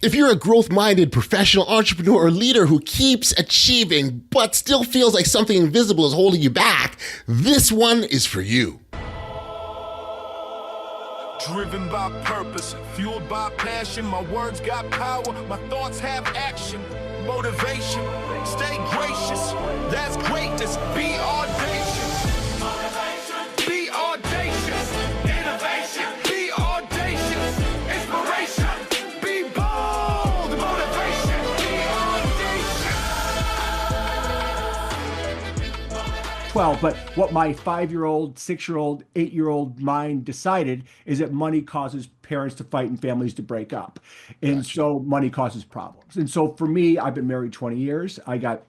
If you're a growth-minded professional entrepreneur or leader who keeps achieving but still feels like something invisible is holding you back, this one is for you. Driven by purpose, fueled by passion, my words got power, my thoughts have action, motivation, stay gracious, that's greatness, be audacious, motivation, be audacious, innovation, be audacious, inspiration, be bold, motivation, be audacious. 12, but what my 5-year-old, 6-year-old, 8-year-old mind decided is that money causes parents to fight and families to break up. And so money causes problems. And so for me, I've been married 20 years. I got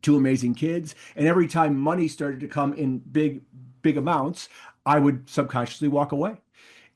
2 amazing kids. And every time money started to come in big amounts, I would subconsciously walk away.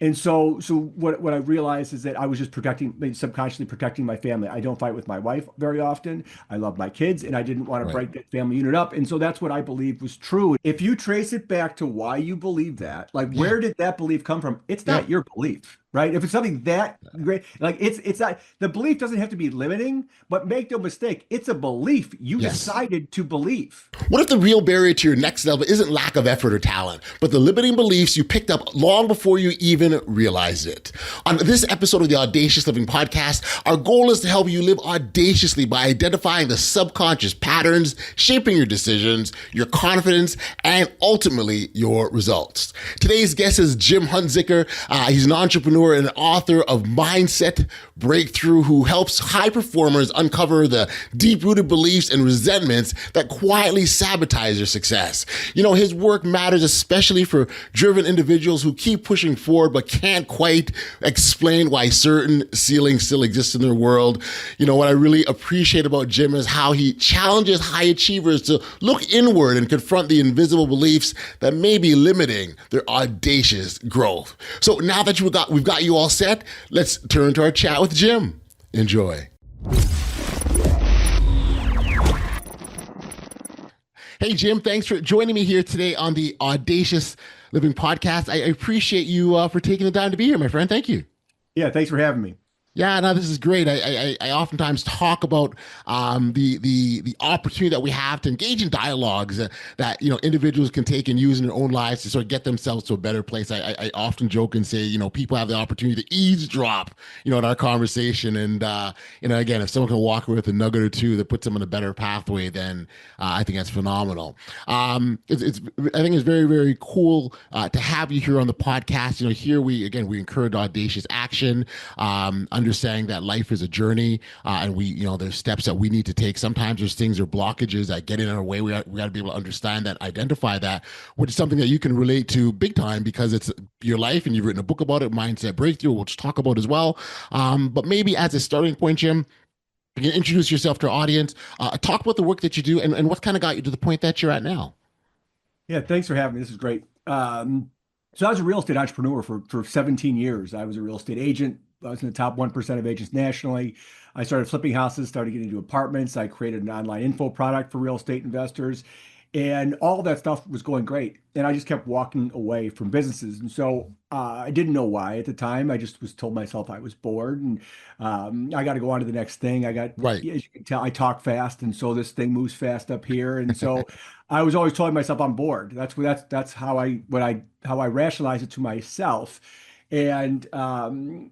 And so what I realized is that I was just subconsciously protecting my family. I don't fight with my wife very often. I love my kids, and I didn't want to break that family unit up. And so that's what I believed was true. If you trace it back to why you believe that, like where did that belief come from? It's not your belief, right? If it's something that great, like it's not, the belief doesn't have to be limiting, but make no mistake, it's a belief you decided to believe. What if the real barrier to your next level isn't lack of effort or talent, but the limiting beliefs you picked up long before you even realized it? On this episode of the Audacious Living Podcast, our goal is to help you live audaciously by identifying the subconscious patterns shaping your decisions, your confidence, and ultimately your results. Today's guest is Jim Huntzicker. He's an entrepreneur and author of Mindset Breakthrough, who helps high performers uncover the deep-rooted beliefs and resentments that quietly sabotage their success. You know, his work matters especially for driven individuals who keep pushing forward but can't quite explain why certain ceilings still exist in their world. You know, what I really appreciate about Jim is how he challenges high achievers to look inward and confront the invisible beliefs that may be limiting their audacious growth. So now that we've got you all set, let's turn to our chat with Jim. Enjoy. Hey, Jim, thanks for joining me here today on the Audacious Living Podcast. I appreciate you for taking the time to be here, my friend. Thank you. Yeah, thanks for having me. Yeah, no, this is great. I oftentimes talk about the opportunity that we have to engage in dialogues that individuals can take and use in their own lives to sort of get themselves to a better place. I often joke and say, people have the opportunity to eavesdrop, in our conversation. And again, if someone can walk away with a nugget or two that puts them on a better pathway, then I think that's phenomenal. I think it's very, very cool to have you here on the podcast. Here we encourage audacious action. Understanding that life is a journey, and there's steps that we need to take. Sometimes there's things or blockages that get in our way. We got to be able to understand that, identify that, which is something that you can relate to big time because it's your life and you've written a book about it, Mindset Breakthrough, which we'll talk about as well. But maybe as a starting point, Jim, you can introduce yourself to our audience, talk about the work that you do and what kind of got you to the point that you're at now. Yeah, thanks for having me. This is great. So I was a real estate entrepreneur for 17 years. I was a real estate agent. I was in the top 1% of agents nationally. I started flipping houses, started getting into apartments. I created an online info product for real estate investors. And all that stuff was going great. And I just kept walking away from businesses. And so I didn't know why at the time. I just was told myself I was bored and I got to go on to the next thing. As you can tell, I talk fast. And so this thing moves fast up here. And so I was always telling myself I'm bored. That's how I rationalize it to myself. And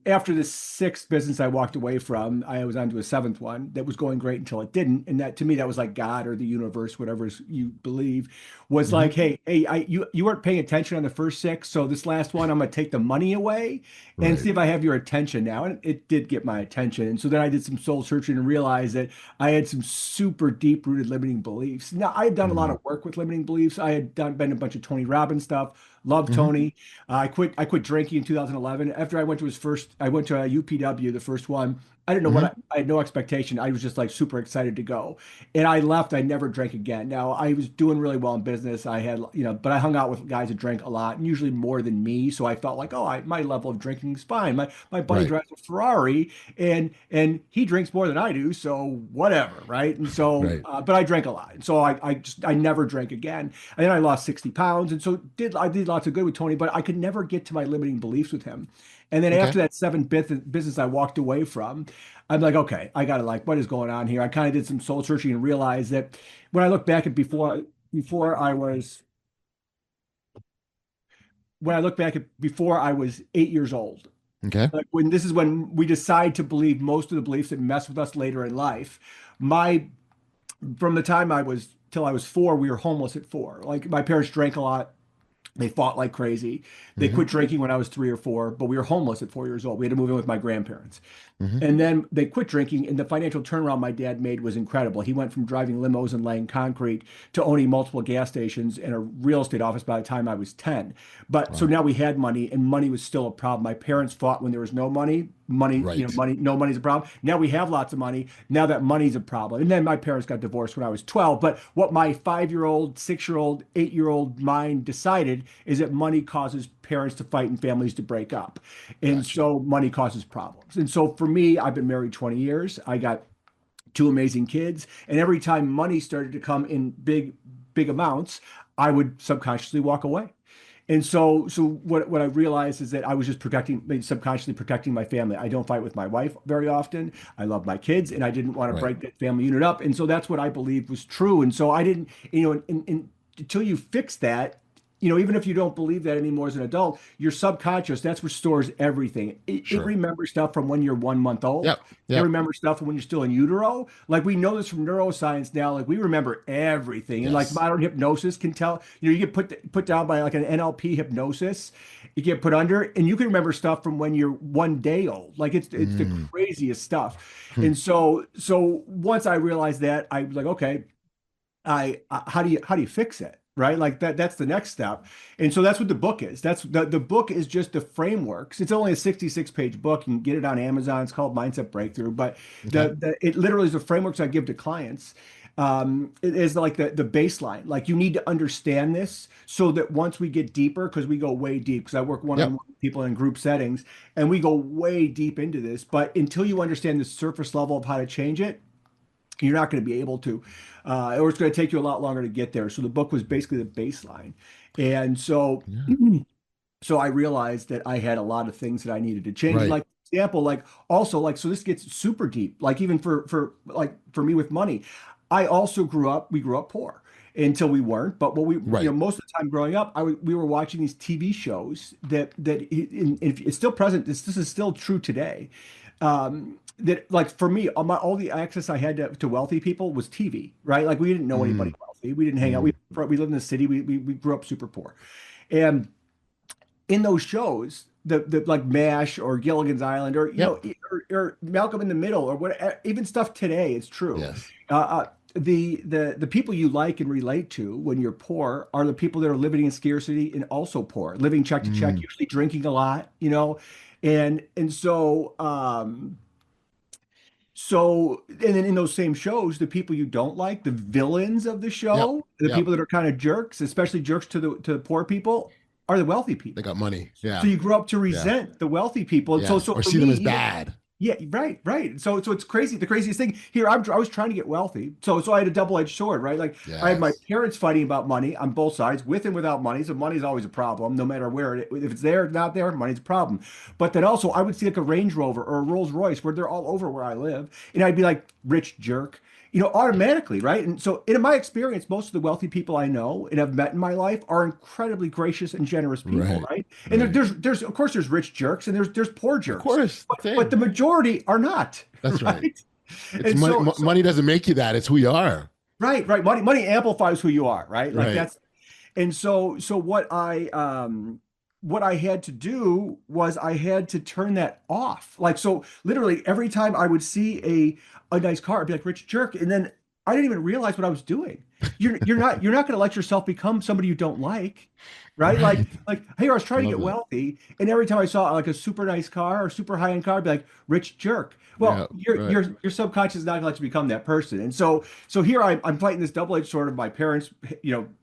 after the 6th business I walked away from, I was on to a 7th one that was going great until it didn't. And that, to me, that was like God or the universe, whatever you believe, was like, hey, you weren't paying attention on the first 6. So this last one, I'm going to take the money away and see if I have your attention now. And it did get my attention. And so then I did some soul searching and realized that I had some super deep rooted limiting beliefs. Now, I had done a lot of work with limiting beliefs. I had been a bunch of Tony Robbins stuff. Love Tony. I quit drinking in 2011. After I went to UPW, the first one. I didn't know I had no expectation. I was just like super excited to go. And I left. I never drank again. Now I was doing really well in business. I had, but I hung out with guys that drank a lot, and usually more than me. So I felt like, my level of drinking is fine. My buddy drives a Ferrari and he drinks more than I do. So whatever. Right. And so, but I drank a lot. And so I never drank again. And then I lost 60 pounds. And so I did lots of good with Tony, but I could never get to my limiting beliefs with him. And then Okay. after that business I walked away from, I'm like, okay, I gotta like, what is going on here? I kind of did some soul searching and realized that when I look back at before I was when I look back at before I was 8 years old, Okay. like when this is when we decide to believe most of the beliefs that mess with us later in life. My From the time I was till I was 4, we were homeless at 4. Like my parents drank a lot. They fought like crazy. They Hmm. quit drinking when I was 3 or 4, but we were homeless at 4 years old. We had to move in with my grandparents. Hmm. And then they quit drinking, and the financial turnaround my dad made was incredible. He went from driving limos and laying concrete to owning multiple gas stations and a real estate office by the time I was 10. But so Wow. now we had money, and money was still a problem. My parents fought when there was no money. Right. No money's a problem. Now we have lots of money. Now that money's a problem. And then my parents got divorced when I was 12. But what my 5-year-old, 6-year-old, 8-year-old mind decided is that money causes parents to fight and families to break up. And Gotcha. so money causes problems. And so for me, I've been married 20 years. I got 2 amazing kids. And every time money started to come in big amounts, I would subconsciously walk away. And so what I realized is that I was just subconsciously protecting my family. I don't fight with my wife very often. I love my kids, and I didn't want to Right. break that family unit up. And so that's what I believed was true. And so I didn't, until you fix that, even if you don't believe that anymore as an adult, your subconscious, that's what stores everything. It Sure. remembers stuff from when you're 1 month old. Yep. It Yep. remembers stuff from when you're still in utero. Like we know this from neuroscience now. Like we remember everything. And like Yes. modern hypnosis can tell, you get put down by like an NLP hypnosis. You get put under, and you can remember stuff from when you're 1 day old. Like it's the Mm. craziest stuff. Hmm. And so once I realized that, I was like, okay, how do you fix it? Right? Like that's the next step. And so that's what the book is. That's the book is just the frameworks. It's only a 66-page book. You can get it on Amazon. It's called Mindset Breakthrough. But Okay. it literally is the frameworks I give to clients. It is like the baseline. Like you need to understand this so that once we get deeper, because we go way deep, because I work one-on-one Yep. with people in group settings, and we go way deep into this. But until you understand the surface level of how to change it, you're not going to be able to, or it's going to take you a lot longer to get there. So the book was basically the baseline. And so, Yeah. so I realized that I had a lot of things that I needed to change. And Right. like example, like also like, so this gets super deep, like even for me with money, we grew up poor until we weren't. But what Right. most of the time growing up, we were watching these TV shows if it's still present. This is still true today. That like for me, all the access I had to wealthy people was TV, right? Like we didn't know Mm. anybody wealthy. We didn't hang out. Mm. We lived in the city. We grew up super poor. And in those shows, the like MASH or Gilligan's Island or Yep. or Malcolm in the Middle or what, even stuff today, it's true. Yes. The people you like and relate to when you're poor are the people that are living in scarcity and also poor, living check to check, Mm. usually drinking a lot. And then in those same shows, the people you don't like, the villains of the Yep. show, the Yep. people that are kind of jerks, especially jerks to the poor people, are the wealthy They people. got money. So Yeah. you grow up to Yeah. resent the wealthy people. And so Yeah. so Or for see them me, as bad. yeah, right. So it's crazy. The craziest thing here, I was trying to get wealthy. So I had a double-edged sword, right? Like I had my Yes. parents fighting about money on both sides, with and without money. So money's always a problem, no matter where if it's there, not there, money's a problem. But then also I would see like a Range Rover or a Rolls Royce where they're all over where I live, and I'd be like, rich jerk. Automatically, right? And so, in my experience, most of the wealthy people I know and have met in my life are incredibly gracious and generous people, Right. right? And Right. there's of course there's rich jerks and there's poor Of jerks, course. but Same. the majority are not, That's right. right? It's And money. so, Money doesn't make you that. It's who you are. right. Money amplifies who you are, right? Like Right. that's and so what I had to do was I had to turn that off. Like so literally every time I would see a nice car, I'd be like, rich jerk. And then I didn't even realize what I was doing. You're not going to let yourself become somebody you don't like, right? Right. Like hey, I was I trying to love get that. wealthy, and every time I saw like a super nice car or super high-end car, I'd be like, rich jerk. Yeah. Well, your Right. your subconscious is not going to let you become that person. And so here I'm fighting this double-edged sword of my parents,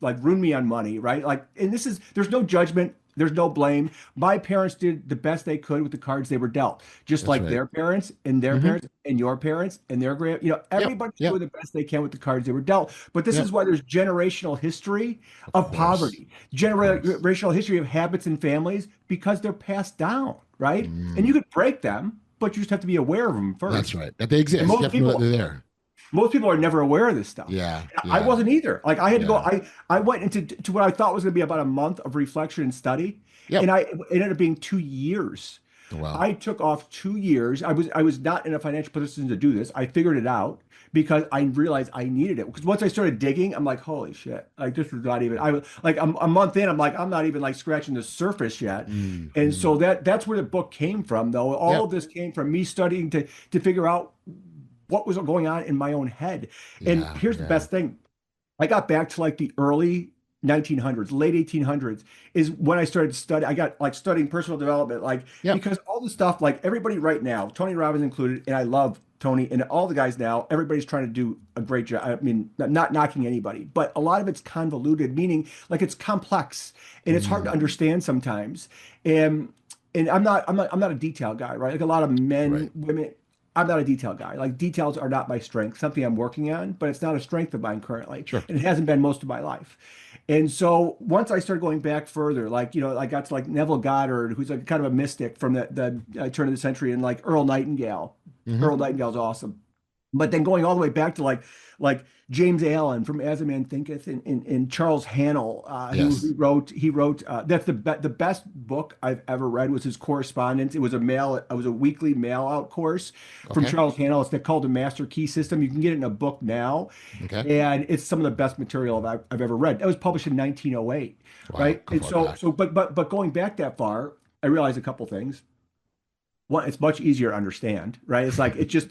like ruined me on money, right? Like, and there's no judgment. There's no blame. My parents did the best they could with the cards they were dealt, just That's like right. their parents and their Hmm. parents and your parents and their Yep. everybody's Yep. doing the best they can with the cards they were dealt. But this Yep. is why there's generational history Of of course. poverty, Of course. generational history of habits and families because they're passed down. right? And you could break them, but you just have to be aware of them That's first. right. That they And exist. You have to know that they're there. most people are never aware of this stuff. Yeah. I Yeah. wasn't either. Like I had to go, Yeah. I went into what I thought was going to be about a month of reflection and study, and Yep. it ended up being 2 years. Well, I took off 2 years. I was not in a financial position to do this. I figured it out because I realized I needed it. Because once I started digging, I'm like, holy shit! Like this was not even. I was like, a month in. I'm like, I'm not even like scratching the surface yet. And so that's where the book came from, though. All yep. of this came from me studying to figure out what was going on in my own head. And Yeah. here's the Yeah. best thing. I got back to like the early 1900s, late 1800s is when I started studying. I got like studying personal development, like Yep. because all the stuff, like everybody right now, Tony Robbins included, and I love Tony and all the guys now, everybody's trying to do a great job. I mean, not knocking anybody, but a lot of it's convoluted, meaning like it's complex and it's hard to understand sometimes. And I'm not a detail guy, right? Like a lot of Right. men, women, I'm not a detail guy. Like details are not my strength, something I'm working on, but it's not a strength of mine currently. Sure. And it hasn't been most of my life. And so once I started going back further, like, I got to like Neville Goddard, who's like kind of a mystic from the turn of the century, and like Earl Nightingale. Hmm. Earl Nightingale's awesome. But then going all the way back to like James Allen from As a Man Thinketh, and Charles Hannell, who Yes. he wrote that's the best book I've ever read was his correspondence. It was a weekly mail out course from Okay. Charles Hannell. It's called the Master Key System. You can get it in a book now, Okay. and it's some of the best material I've ever read. That was published in 1908, Wow. right? Go And far so back. but going back that far, I realized a couple things. One, it's much easier to understand, right? It's just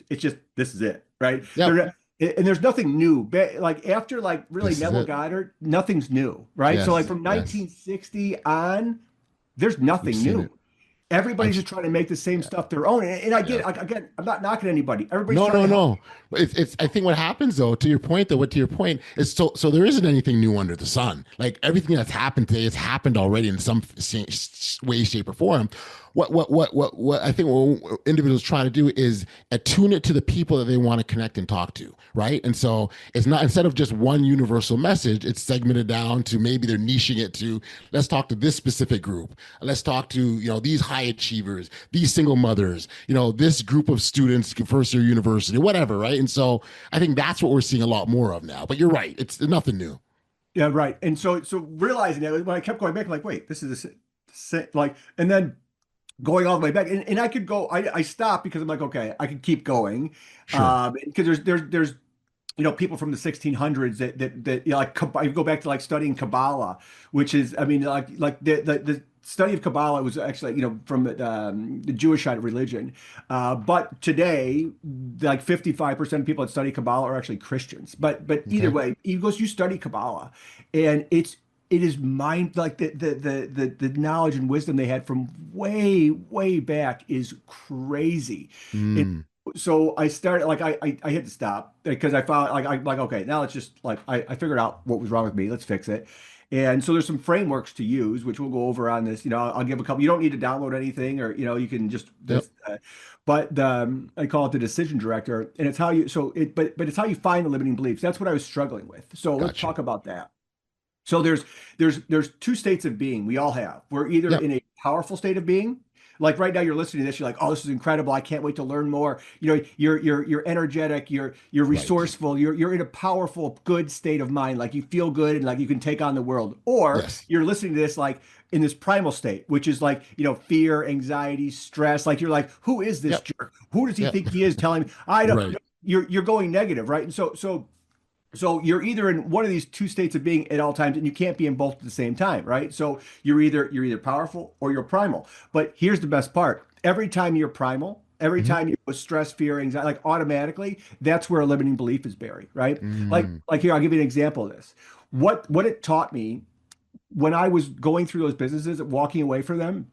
this is it, right? Yep. And there's nothing new. Like after like really This is Neville it. Goddard, nothing's new, right? So like Yes. from Yes. 1960 on, there's We've nothing seen new. it. I'm. Everybody's just trying to make the same Yeah. stuff their own. And I get Yeah. it. Like, again, I'm not knocking anybody. Everybody's No, trying no, to help. no. It's. I think what happens though, to your point, though, what to your point is, so there isn't anything new under the sun. Like everything that's happened today has happened already in some way, shape, or form. What I think what individuals trying to do is attune it to the people that they want to connect and talk to, right? And so it's not, instead of just one universal message, it's segmented down to, maybe they're niching it to, let's talk to this specific group. Let's talk to, these high achievers, these single mothers, this group of students, first year university, whatever, right? And so I think that's what we're seeing a lot more of now. But you're right, it's nothing new. Yeah, right. And so realizing that when I kept going back, I'm like, wait, this is like, and then going all the way back, and I could go. I stopped because I'm like, okay, I could keep going, Sure. because there's people from the 1600s that like I go back to like studying Kabbalah, which is, I mean, like the study of Kabbalah was actually from the Jewish side of religion, but today like 55% of people that study Kabbalah are actually Christians. But either Okay. way, you study Kabbalah, and it is mind like the knowledge and wisdom they had from way back is crazy. And Mm. so I started like I had to stop because I found like okay, now let's just like I figured out what was wrong with me. Let's fix it. And so there's some frameworks to use, which we'll go over on this. I'll give a couple. You don't need to download anything, or you can just Yep. but I call it the decision director, and it's how you but it's how you find the limiting beliefs. That's what I was struggling with. So let's Gotcha. talk about that. So there's two states of being we all have. We're either Yep. in a powerful state of being, like right now you're listening to this, you're like, oh, this is incredible. I can't wait to learn more. You're energetic, you're Right. resourceful, you're in a powerful, good state of mind, like you feel good and like you can take on the world. Or Yes. you're listening to this like in this primal state, which is like, fear, anxiety, stress. Like you're like, who is this Yep. jerk? Who does he Yep. think he is telling me? I don't. Right. You're going negative, right? And so you're either in one of these two states of being at all times, and you can't be in both at the same time, right? So you're either powerful or you're primal. But here's the best part. Every time you're primal, every Mhm. time you with stress, fear, anxiety, like automatically, that's where a limiting belief is buried, right? Like Mm. like here, I'll give you an example of this. What it taught me when I was going through those businesses, walking away from them,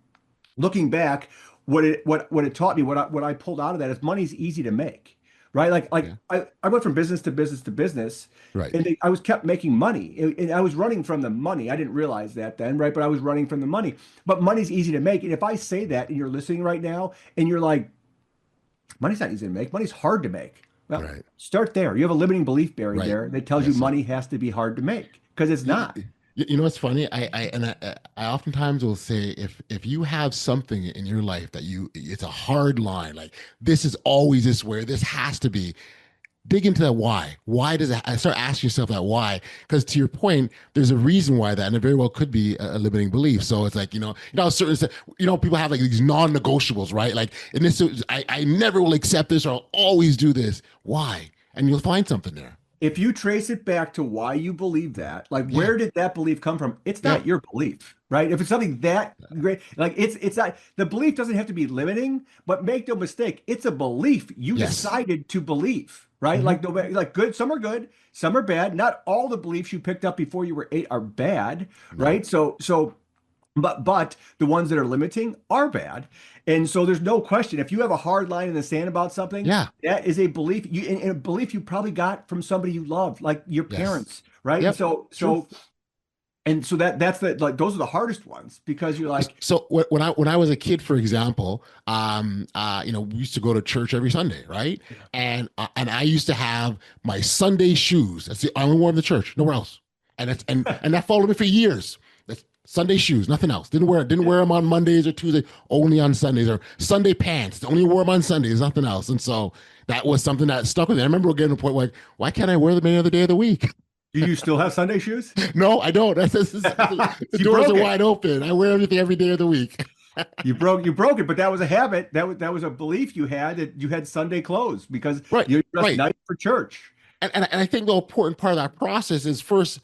looking back, what it taught me, what I pulled out of that is money's easy to make, right? Like Yeah. I went from business to business to business, Right. and I was kept making money, and I was running from the money. I didn't realize that then, right? But I was running from the money. But money's easy to make, and if I say that, and you're listening right now, and you're like, money's not easy to make, money's hard to make. Well, Right. start there. You have a limiting belief buried Right. there that tells you Yes, sir. money has to be hard to make because it's not. You know what's funny? I oftentimes will say if you have something in your life that it's a hard line, like this is always this way, this has to be. Dig into that why. Why does it? I start asking yourself that why, because to your point, there's a reason why that, and it very well could be a limiting belief. So it's like certain people have like these non-negotiables, right? Like, and this I never will accept this, or I'll always do this. Why? And you'll find something there. If you trace it back to why you believe that, like Yeah, where did that belief come from? It's yeah, not your belief, right? If it's something that great, like it's not the belief doesn't have to be limiting, but make no mistake, it's a belief you yes, decided to believe, right? hmm Like no, like good, some are bad. Not all the beliefs you picked up before you were eight are bad, no, right? But the ones that are limiting are bad. And so there's no question. If you have a hard line in the sand about something, yeah, that is a belief and a belief you probably got from somebody you love, like your yes, parents, right? And yep, so true. so and so that's the like those are the hardest ones because you're like, So when I was a kid, for example, we used to go to church every Sunday, right? And I used to have my Sunday shoes. That's the only one in the church, nowhere else. And that followed me for years. That's Sunday shoes, nothing else. Didn't wear them on Mondays or Tuesdays, only on Sundays. Or Sunday pants, only wore them on Sundays, nothing else. And so that was something that stuck with me. I remember getting to a point like, why can't I wear them any other day of the week? do you still have Sunday shoes? No, I don't. The You doors are broke it. wide open. I wear everything every day of the week. You broke it, but that was a habit. That was a belief you had that you had Sunday clothes because Right, you're just right. nice for church. And I think the important part of that process is first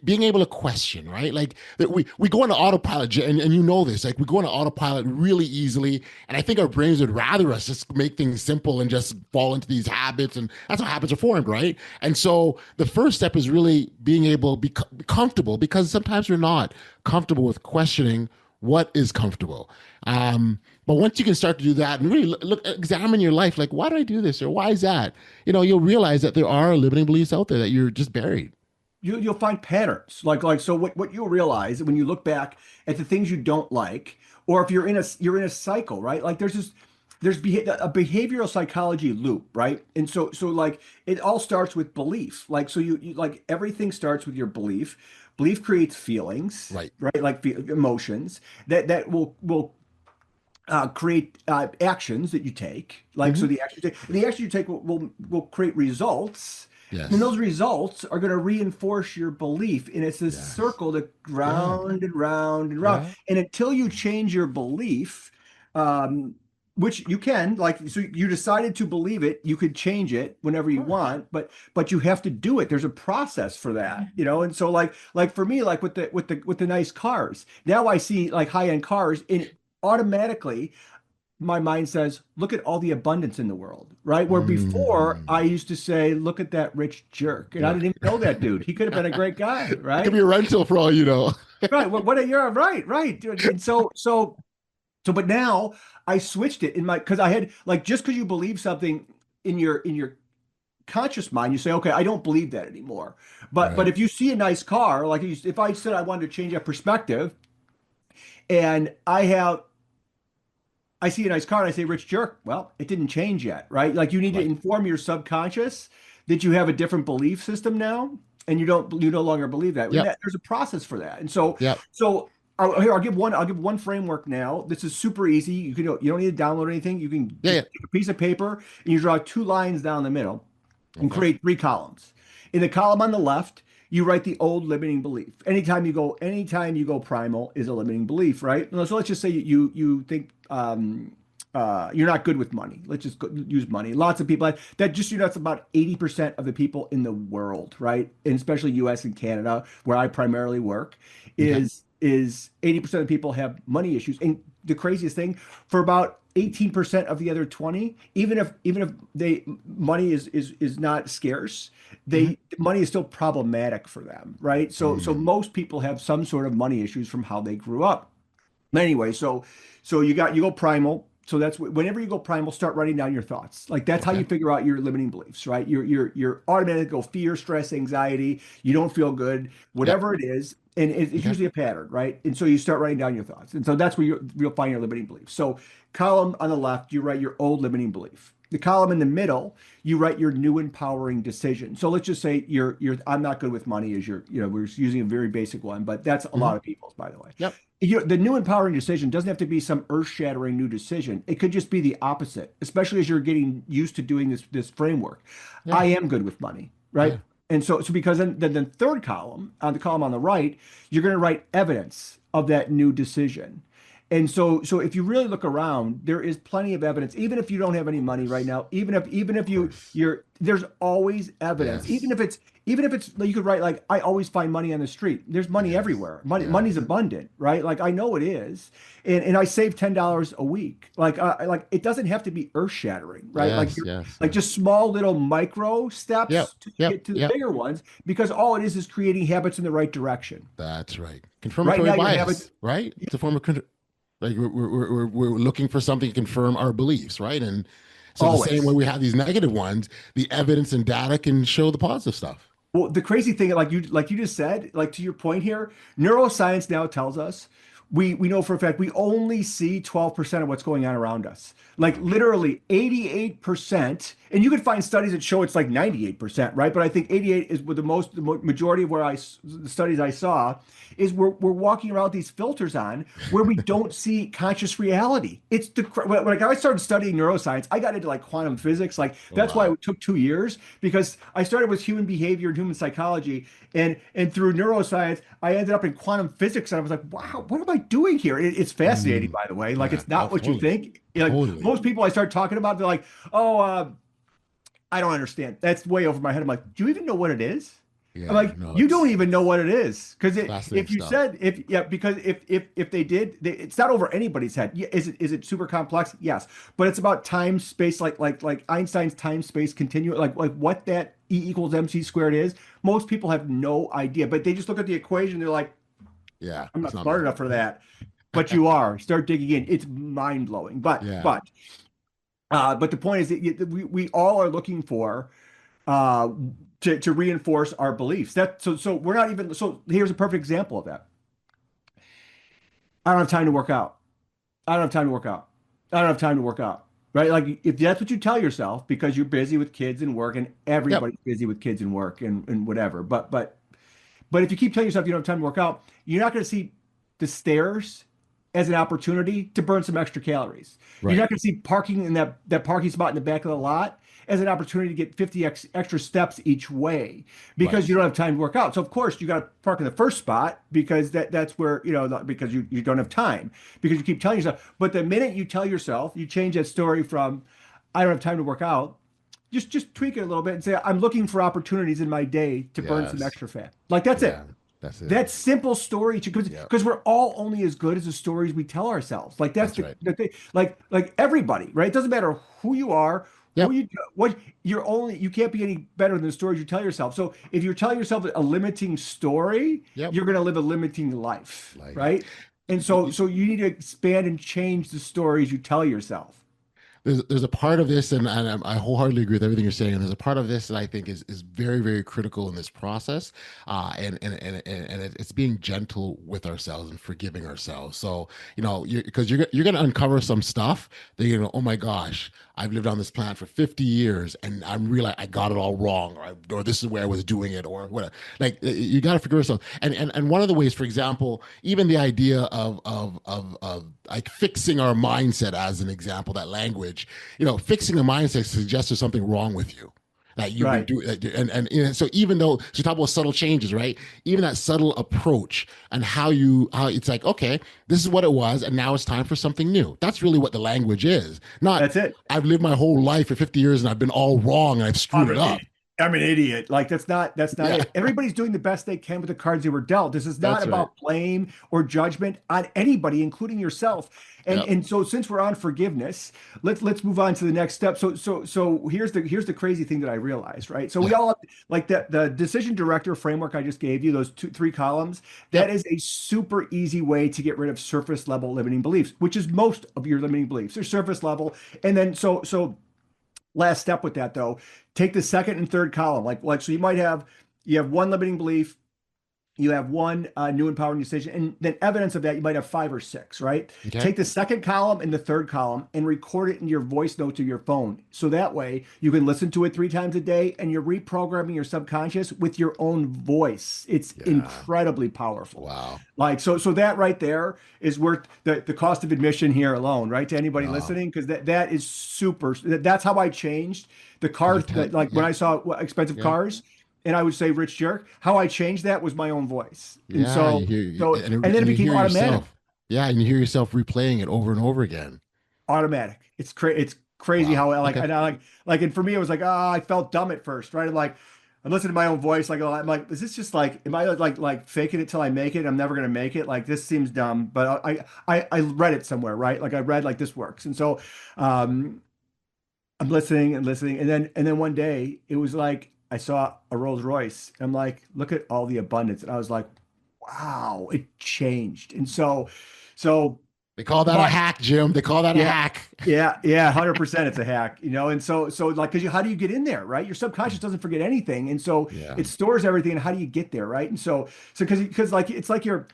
being able to question, right? Like that we go into autopilot, and you know this, like we go into autopilot really easily. And I think our brains would rather us just make things simple and just fall into these habits. And that's how habits are formed, right? And so the first step is really being able to be comfortable because sometimes we're not comfortable with questioning what is comfortable. But once you can start to do that and really examine your life, like, why do I do this? Or why is that? You'll realize that there are limiting beliefs out there that you're just buried. You'll find patterns like so what you'll realize when you look back at the things you don't like, or if you're in a cycle, right? Like a behavioral psychology loop, right? And so like it all starts with belief. Like so you like everything starts with your belief. Belief creates feelings, Right. right? Like emotions that will create actions that you take. Like so Hmm. the action you take will create results. And Yes. those results are going to reinforce your belief. And it's this Yes. circle that Yeah. round and round and round. Yeah. And until you change your belief, um, which you can, like, so you decided to believe it, you could change it whenever you Sure. want, but you have to do it. There's a process for that. And so like for me, like with the nice cars, now I see like high-end cars and automatically my mind says, look at all the abundance in the world, right? Where before I Mm. used to say, look at that rich jerk. And I Yeah. didn't even know that dude. He could have been a great guy, It could right? be a rental for all you know. Right. You're right, dude. And but now I switched it in my, because I had like, just because you believe something in your conscious mind, you say, okay, I don't believe that anymore. But Right. if you see a nice car, like if I said I wanted to change that perspective and I see a nice car and I say, rich jerk. Well, it didn't change yet, right? Like you need to Right. inform your subconscious that you have a different belief system now, and you no longer believe that. And Yep. there's a process for that. And so, Yep. so I'll give one framework now. This is super easy. You don't need to download anything. You can Yeah. just Yeah. take a piece of paper and you draw two lines down the middle and Okay. create three columns. In the column on the left, you write the old limiting belief. Anytime you go primal is a limiting belief, right? So let's just say you think you're not good with money. Let's just use money. Lots of people that just that's about 80% of the people in the world, right? And especially US and Canada, where I primarily work, Okay. is 80% of people have money issues. And the craziest thing, for about 18% of the other 20, even if they money is not scarce, Hmm. money is still problematic for them, right? So Mm. most people have some sort of money issues from how they grew up. Anyway, so you go primal. So that's whenever you go primal, start writing down your thoughts. Like that's how you Okay. figure out your limiting beliefs, right? You're automatic go fear, stress, anxiety. You don't feel good, Yep. whatever it is, and it's Okay. usually a pattern, right? And so you start writing down your thoughts, and so that's where you'll find your limiting beliefs. So column on the left, you write your old limiting belief. The column in the middle, you write your new empowering decision. So let's just say I'm not good with money as we're using a very basic one, but that's a lot Hmm. of people's, by the way. Yep. The new empowering decision doesn't have to be some earth-shattering new decision. It could just be the opposite, especially as you're getting used to doing this framework. Yeah. I am good with money, right? Yeah. And so because then the third column, on the column on the right, you're going to write evidence of that new decision. And so if you really look around, there is plenty of evidence, even if you don't have any money right now, even if Of course. there's always evidence. Yes. Even if it's like you could write like I always find money on the street. There's money Yes. everywhere. Money's Yes. abundant, right? Like I know it is. And I save $10 a week. Like it doesn't have to be earth-shattering, right? Yes. Yes. Like Yes. just small little micro Yep. steps to Yep. get to the Yep. bigger ones, because all it is creating habits in the right direction. That's right. Right Confirmatory now, your bias, habits. right? It's a form of like we're looking for something to confirm our beliefs, right? And so the same way Always. we have these negative ones, the evidence and data can show the positive stuff. Well, the crazy thing, like you just said, like to your point here, neuroscience now tells us we know for a fact we only see 12% of what's going on around us. Like literally 88%, and you can find studies that show it's like 98%, right? But I think 88 is with majority of the studies I saw is we're walking around with these filters on where we don't see conscious reality. It's when I started studying neuroscience, I got into like quantum physics. Like Oh, that's why wow. it took 2 years, because I started with human behavior and human psychology, and through neuroscience, I ended up in quantum physics, and I was like, wow, what am I doing here? It's fascinating, Mm, by the way. Like yeah. it's Oh, not what you totally. think. Like Totally. most people I start talking about, they're like, oh, I don't understand. That's way over my head. I'm like, do you even know what it is? I'm Yeah. like, No, you don't even know what it is, because fascinating if you stuff. said if yeah because if they did, it's not over anybody's head. Yeah, is it super complex? Yes, but it's about time space, like Einstein's time space continuum, like what that E equals mc squared is. Most people have no idea, but they just look at the equation. They're like, Yeah. I'm It's not not smart me. enough for that. But you are. Start digging in. It's mind blowing. Yeah. But the point is that we all are looking for uh, to reinforce our beliefs. So we're not even. So here's a perfect example of that. I don't have time to work out. I don't have time to work out. I don't have time to work out. Right? Like if that's what you tell yourself because you're busy with kids and work, and Yep. everybody's busy with kids and work and whatever. But if you keep telling yourself you don't have time to work out, you're not going to see the stairs as an opportunity to burn some extra calories. You're Right. not going to see parking in that parking spot in the back of the lot as an opportunity to get 50 extra steps each way, because Right. you don't have time to work out. So of course you got to park in the first spot, because that's where, because you don't have time, because you keep telling yourself. But the minute you tell yourself, you change that story from I don't have time to work out, just tweak it a little bit and say, I'm looking for opportunities in my day to burn some Yes. extra fat. Like that's Yeah. it. That's it. That simple story, because Yeah. we're all only as good as the stories we tell ourselves. Like that's That's right. the thing. Like everybody, right? It doesn't matter who you are, Yep. you can't be any better than the stories you tell yourself. So if you're telling yourself a limiting story, Yep. you're gonna live a limiting life, Like right? And so you need to expand and change the stories you tell yourself. there's a part of this, and I wholeheartedly agree with everything you're saying. And there's a part of this that I think is very, very critical in this process, and it's being gentle with ourselves and forgiving ourselves. So because you're going to uncover some stuff that you're going to, oh my gosh, I've lived on this planet for 50 years, and I'm realizing I got it all wrong, or this is where I was doing it, or whatever. Like you got to forgive yourself. And one of the ways, for example, even the idea of like fixing our mindset, as an example, that language, fixing a mindset suggests there's something wrong with you that you've been Right. doing. And so even though, so you talk about subtle changes, right? Even that subtle approach and how it's like, okay, this is what it was, and now it's time for something new. That's really what the language is. Not, That's it. I've lived my whole life for 50 years and I've been all wrong and I've screwed I'm it an up. idiot. I'm an idiot. Like that's not Yeah, it. Everybody's doing the best they can with the cards they were dealt. This is not that's right. about blame or judgment on anybody, including yourself. And Yep. and so since we're on forgiveness, let's move on to the next step. So here's the crazy thing that I realized, right? So we Yeah. all have, like the decision director framework I just gave you, those three columns, that Yep. is a super easy way to get rid of surface level limiting beliefs, which is most of your limiting beliefs. They're surface level. And then so last step with that though, take the second and third column. Like so you have one limiting belief, You have one new empowering decision, and then evidence of that, you might have five or six, right? Okay. Take the second column and the third column and record it in your voice notes of your phone. So that way you can listen to it 3 times a day and you're reprogramming your subconscious with your own voice. It's Yeah. incredibly powerful. Wow. Like, so that right there is worth the cost of admission here alone, right? To anybody Wow. listening, because that is super. That's how I changed the Because car. you're Like when yeah, I saw expensive yeah, cars, and I would say rich jerk. How I changed that was my own voice. And yeah. so, You hear and then it and you became hear automatic, yourself. Yeah, and you hear yourself replaying it over and over again. automatic. It's crazy Wow. how I like, Okay. and I like, and for me, it was like, I felt dumb at first, right? I'm listening to my own voice. Like, I'm like, is this just like, am I like faking it till I make it? I'm never going to make it. Like, this seems dumb, but I read it somewhere, right? Like I read like this works. And so, um, I'm listening and listening, and then one day it was like I saw a Rolls Royce. I'm like, look at all the abundance, and I was like, wow, it changed. And so, They call that a but hack, Jim. They call that a yeah, hack. yeah, 100%, it's a hack, and so like, because how do you get in there, right? Your subconscious doesn't forget anything, and so Yeah. it stores everything. And how do you get there, right? And so because like it's like your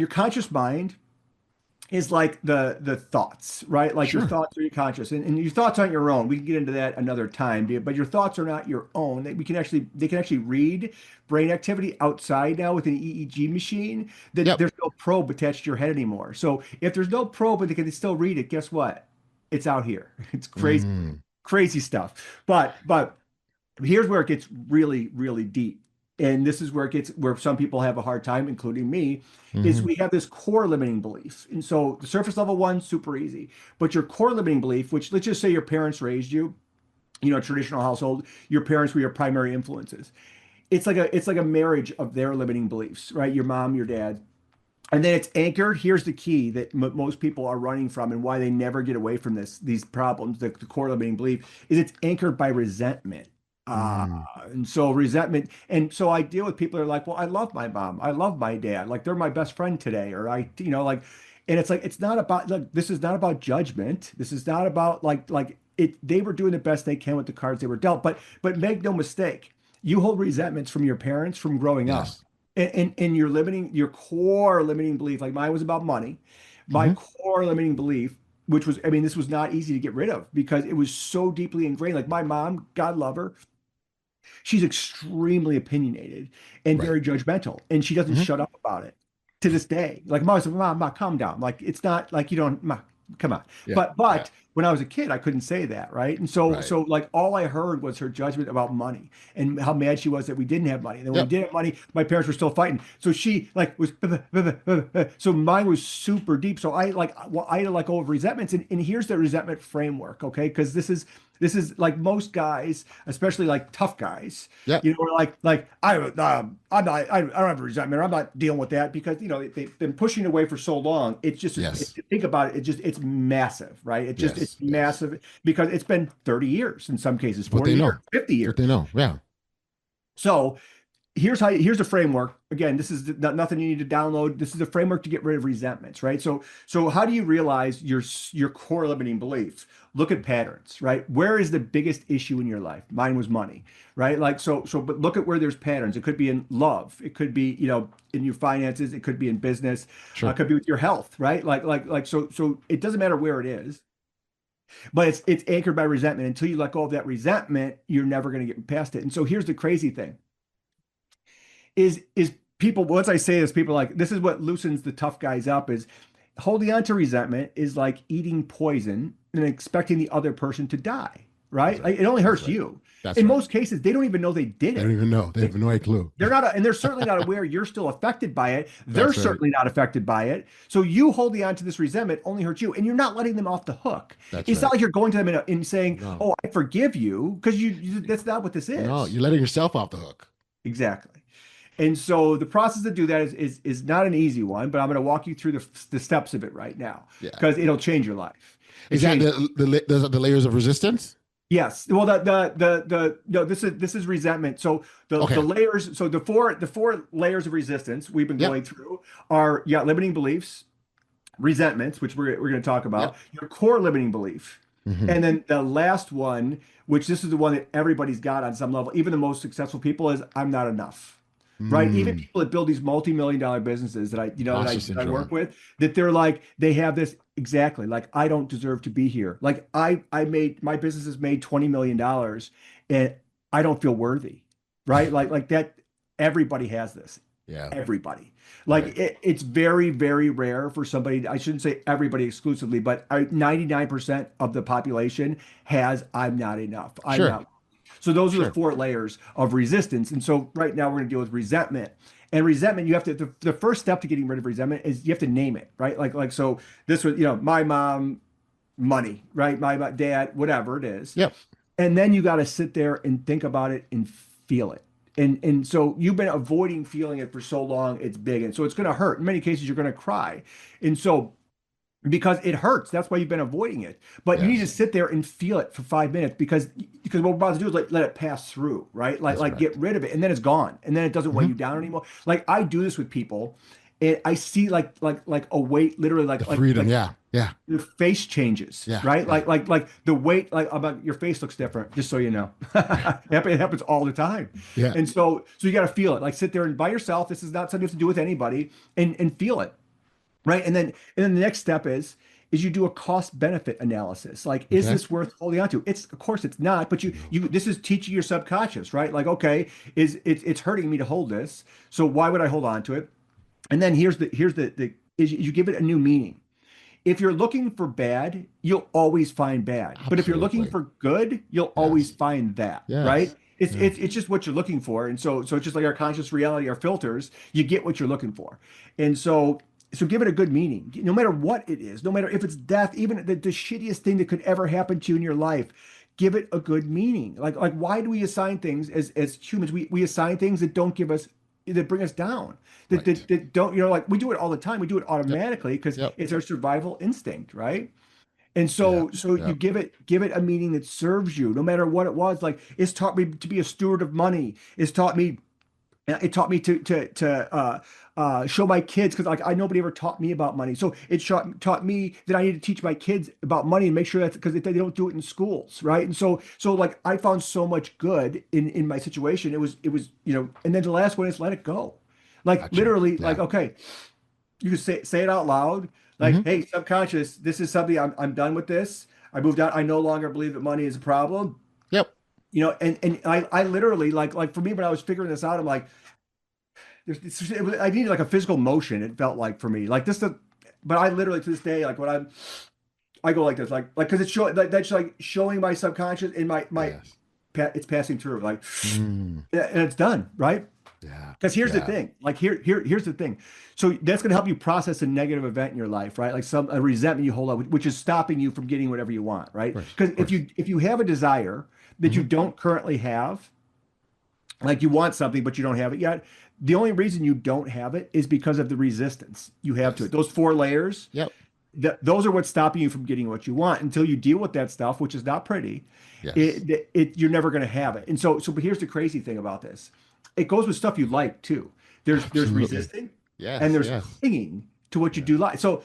conscious mind is like the thoughts, right? Like your Sure. thoughts are your conscious, and your thoughts aren't your own. We can get into that another time, but your thoughts are not your own. They can actually read brain activity outside now with an EEG machine. That Yep. there's no probe attached to your head anymore. So if there's no probe, but they can still read it, guess what? It's out here. It's crazy, Mm. crazy stuff. But here's where it gets really, really deep. And this is where some people have a hard time, including me, is Hmm. we have this core limiting belief. And so the surface level one, super easy. But your core limiting belief, which let's just say your parents raised you, traditional household, your parents were your primary influences. It's like a marriage of their limiting beliefs, right? Your mom, your dad. And then it's anchored. Here's the key that most people are running from and why they never get away from these problems. The core limiting belief is it's anchored by resentment. Uh, Mm. and so resentment. And so I deal with people that are like, well, I love my mom. I love my dad. Like they're my best friend today. Or like, and it's like, it's not about, look, this is not about judgment. This is not about like they were doing the best they can with the cards they were dealt. But make no mistake, you hold resentments from your parents from growing up Yes. and your core limiting belief, like mine was about money, my Hmm. core limiting belief, which was, I mean, this was not easy to get rid of because it was so deeply ingrained. Like my mom, God love her, she's extremely opinionated and Right. very judgmental, and she doesn't Hmm. shut up about it to this day. Like mom said, mom, calm down. Like it's not like you don't, ma, come on. Yeah. But Yeah. but when I was a kid, I couldn't say that, right? And so Right. so like all I heard was her judgment about money and how mad she was that we didn't have money. And then when we Yep. did have money, my parents were still fighting. So she like was so mine was super deep. So I had to let go of resentments. And here's the resentment framework, okay? Because this is like most guys, especially like tough guys, Yep. are like I don't have resentment. I'm not dealing with that because they've been pushing away for so long. It's just if Yes. you think about it, it's massive, right? It's Yes. Yes. massive because it's been 30 years in some cases, It's what 40 they years, know. 50 It's what they years. know. Yeah. So here's the framework. Again, this is nothing you need to download. This is a framework to get rid of resentments, right? So how do you realize your core limiting beliefs? Look at patterns, right? Where is the biggest issue in your life? Mine was money, right? Like but look at where there's patterns. It could be in love. It could be, in your finances. It could be in business. It Sure. could be with your health, right? So it doesn't matter where it is, but it's anchored by resentment. Until you let go of that resentment, you're never going to get past it. And so here's the crazy thing is people, once I say this, people are like, this is what loosens the tough guys up is holding on to resentment is like eating poison and expecting the other person to die, That's right? right. Like, it only That's hurts right. you. That's In right. most cases, they don't even know they did They don't it. even know. They have no clue. They're not, and they're certainly not aware you're still affected by it. They're That's right. certainly not affected by it. So you holding on to this resentment only hurts you, and you're not letting them off the hook. That's It's right. not like you're going to them and saying, No. "Oh, I forgive you," because that's not what this No. is. You're letting yourself off the hook. Exactly. And so the process to do that is not an easy one, but I'm going to walk you through the steps of it right now Yeah. because it'll change your life. Is that Change. the layers of resistance? Yes. Well, the no, this is resentment. So the Okay. layers, so the four layers of resistance we've been Yep. going through are, limiting beliefs, resentments, which we're going to talk about, Yep. your core limiting belief, Hmm. and then the last one, which this is the one that everybody's got on some level, even the most successful people, is I'm not enough. right? Even Mm. people that build these multi-million dollar businesses that Imposter that I work syndrome. with, that they're like, they have this exactly like, I don't deserve to be here. Like I made, my business has made $20 million and I don't feel worthy, right? Like that, everybody has this. Yeah. Everybody. Like Right. it's very, very rare for somebody, I shouldn't say everybody exclusively, but 99% of the population has, I'm not enough. I'm Sure. not. So those are the Sure. four layers of resistance. And so right now we're going to deal with resentment. And resentment, you have to, the first step to getting rid of resentment is you have to name it, right? So this was, my mom, money, right? My dad, whatever it is. Yep. And then you got to sit there and think about it and feel it. And so you've been avoiding feeling it for so long, it's big. And so it's going to hurt. In many cases, you're going to cry. And so because it hurts, that's why you've been avoiding it. But you need to Yes. sit there and feel it for 5 minutes because what we're about to do is let it pass through, right? That's Like get correct. rid of it, and then it's gone, and then it doesn't weigh Hmm. you down anymore. Like I do this with people, and I see like a weight, literally The freedom. Yeah. Yeah. your face changes, Yeah. right? Yeah. Like the weight, like about your face looks different, just so you know. It happens all the time. Yeah. And so you got to feel it. Like sit there and by yourself. This is not something you have to do with anybody, and feel it, right? And then the next step is you do a cost benefit analysis. Like, is Okay. this worth holding on to? Of course it's not, but you this is teaching your subconscious, right? Like, okay, it's hurting me to hold this. So why would I hold on to it? And then here's the is you give it a new meaning. If you're looking for bad, you'll always find bad. But if you're looking Absolutely. for good, you'll always Yes. find that, right? Yes. It's Yeah. it's it's just what you're looking for. And so it's just like our conscious reality, our filters, you get what you're looking for. And so give it a good meaning. No matter what it is, no matter if it's death, even the shittiest thing that could ever happen to you in your life, give it a good meaning. Like why do we assign things as humans? We assign things that don't give us that bring us down. That, Right. that don't, like we do it all the time. We do it Yep. automatically because Yep. it's our survival instinct, right? And Yeah. so you Yeah. give it a meaning that serves you, no matter what it was. Like it's taught me to be a steward of money. It taught me to show my kids because like nobody ever taught me about money. So taught me that I need to teach my kids about money and make sure that's because they don't do it in schools, right? And so like I found so much good in my situation. It was. And then the last one is let it go. Like Gotcha. literally, like Yeah. okay, you can say it out loud. Like, Hmm. hey, subconscious, this is something I'm done with this. I moved out. I no longer believe that money is a problem. Yep. And I literally like for me when I was figuring this out, I'm like, I needed like a physical motion. It felt like for me, like this. But I literally to this day, like when I go like this, like because it's showing like that's like showing my subconscious in my Yes. it's passing through, like, Mm. and it's done, right? Yeah. Because here's the Yeah. thing, like here's the thing. So that's going to help you process a negative event in your life, right? Like a resentment you hold on, which is stopping you from getting whatever you want, right? Of course. Because Of course. if you have a desire that you Hmm. don't currently have, like you want something but you don't have it yet, the only reason you don't have it is because of the resistance you have to Yes. it. Those four layers, Yep. those are what's stopping you from getting what you want until you deal with that stuff, which is not pretty. Yes. You're never going to have it. And so but here's the crazy thing about this. It goes with stuff you like too. There's Absolutely. resisting and Yes. there's Yes. clinging to what you Yes. do like. So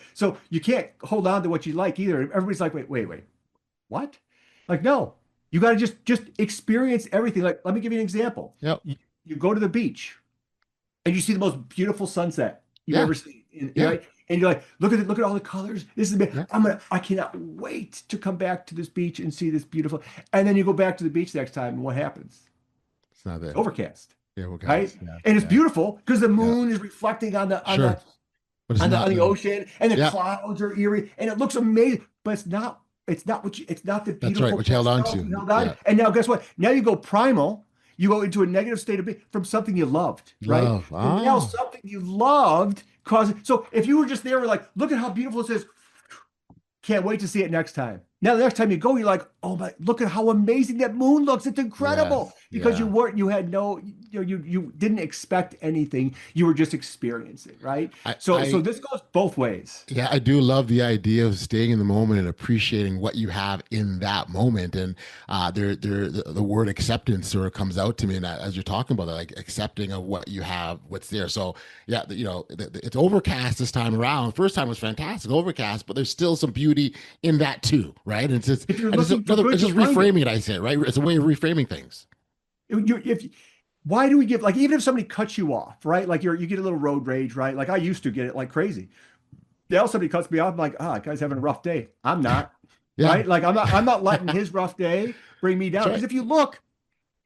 you can't hold on to what you like either. Everybody's like, wait, what? Like, no, you got to just experience everything. Like, let me give you an example. Yep. You go to the beach and you see the most beautiful sunset you've Yeah. ever seen. Yeah. Right? And you're like, look at all the colors. This is Yeah. I cannot wait to come back to this beach and see this beautiful. And then you go back to the beach next time, and what happens? It's not there. Overcast, Yeah. Okay. right? Yeah. And it's Yeah. beautiful because the Yeah. moon is reflecting on the Sure. But it's not on the there. ocean, and the Yeah. clouds are eerie, and it looks amazing. But it's not it's not the That's right. beautiful What you held on stuff to. you held on. Yeah. And now guess what? Now you go primal. You go into a negative state of being from something you loved, right? Love. And now Ah. something you loved causes. So if you were just there, like, look at how beautiful this is. Can't wait to see it next time. Now, the next time you go, you're like, oh my, look at how amazing that moon looks. It's incredible. Yes. Because Yeah. you had no, you didn't expect anything. You were just experiencing, right? So this goes both ways. Yeah, I do love the idea of staying in the moment and appreciating what you have in that moment. And the word acceptance sort of comes out to me, and as you're talking about that, like accepting of what you have, what's there. So yeah, it's overcast this time around. First time was fantastic, overcast, but there's still some beauty in that too, right? And If you're it's looking for good, just you'll find it. reframing it. I say, right? It's a way of reframing things. If why do we give, like, even if somebody cuts you off, right? Like you get a little road rage, right? Like I used to get it like crazy. Now somebody cuts me off, I'm like, ah, that guy's having a rough day. I'm not, Yeah, right? Like I'm not letting his rough day bring me that's down. Because right.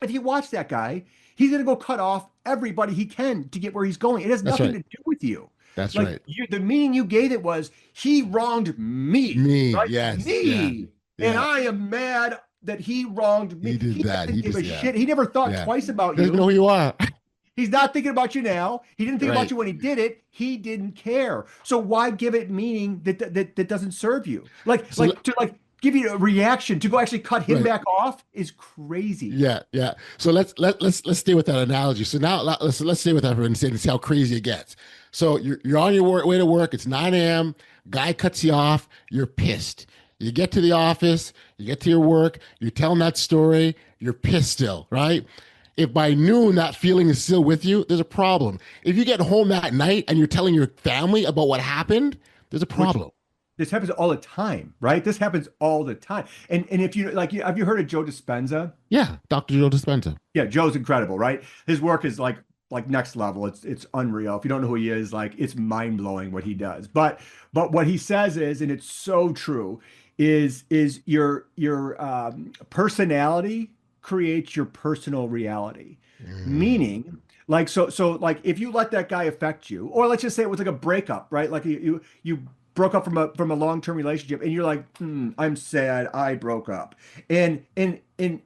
if you watch that guy, he's gonna go cut off everybody he can to get where he's going. It has That's nothing right. to do with you. That's Like right. the meaning you gave it was he wronged me, Me, right? yes, yeah, Me. And yeah. I am mad that he wronged He me. did He that. doesn't He give just, a yeah, shit. He never thought yeah. twice about Doesn't you. know who you are. He's not thinking about you now. He didn't think about Right. you when he did it. He didn't care. So why give it meaning that doesn't serve you? Like So, like to like give you a reaction to go actually cut him right. back off is crazy. Yeah, yeah. So let's stay with that analogy. So now let's stay with that and see how crazy it gets. So you're on your way to work. It's 9 a.m. Guy cuts you off. You're pissed. You get to the office. You get to your work. You're telling that story. You're pissed still, right? If by noon that feeling is still with you, there's a problem. If you get home that night and you're telling your family about what happened, there's a Which problem. this happens all the time, right? This happens all the time. And if you like, have you heard of Joe Dispenza? Yeah, Dr. Joe Dispenza. Yeah, Joe's incredible, right? His work is like next level. It's unreal. If you don't know who he is, like it's mind blowing what he does. But what he says is, and it's so true, is your personality creates your personal reality. Mm, Meaning, like like if you let that guy affect you, or let's just say it was like a breakup, right? Like you broke up from a long-term relationship, and you're like, I'm sad, I broke up. And in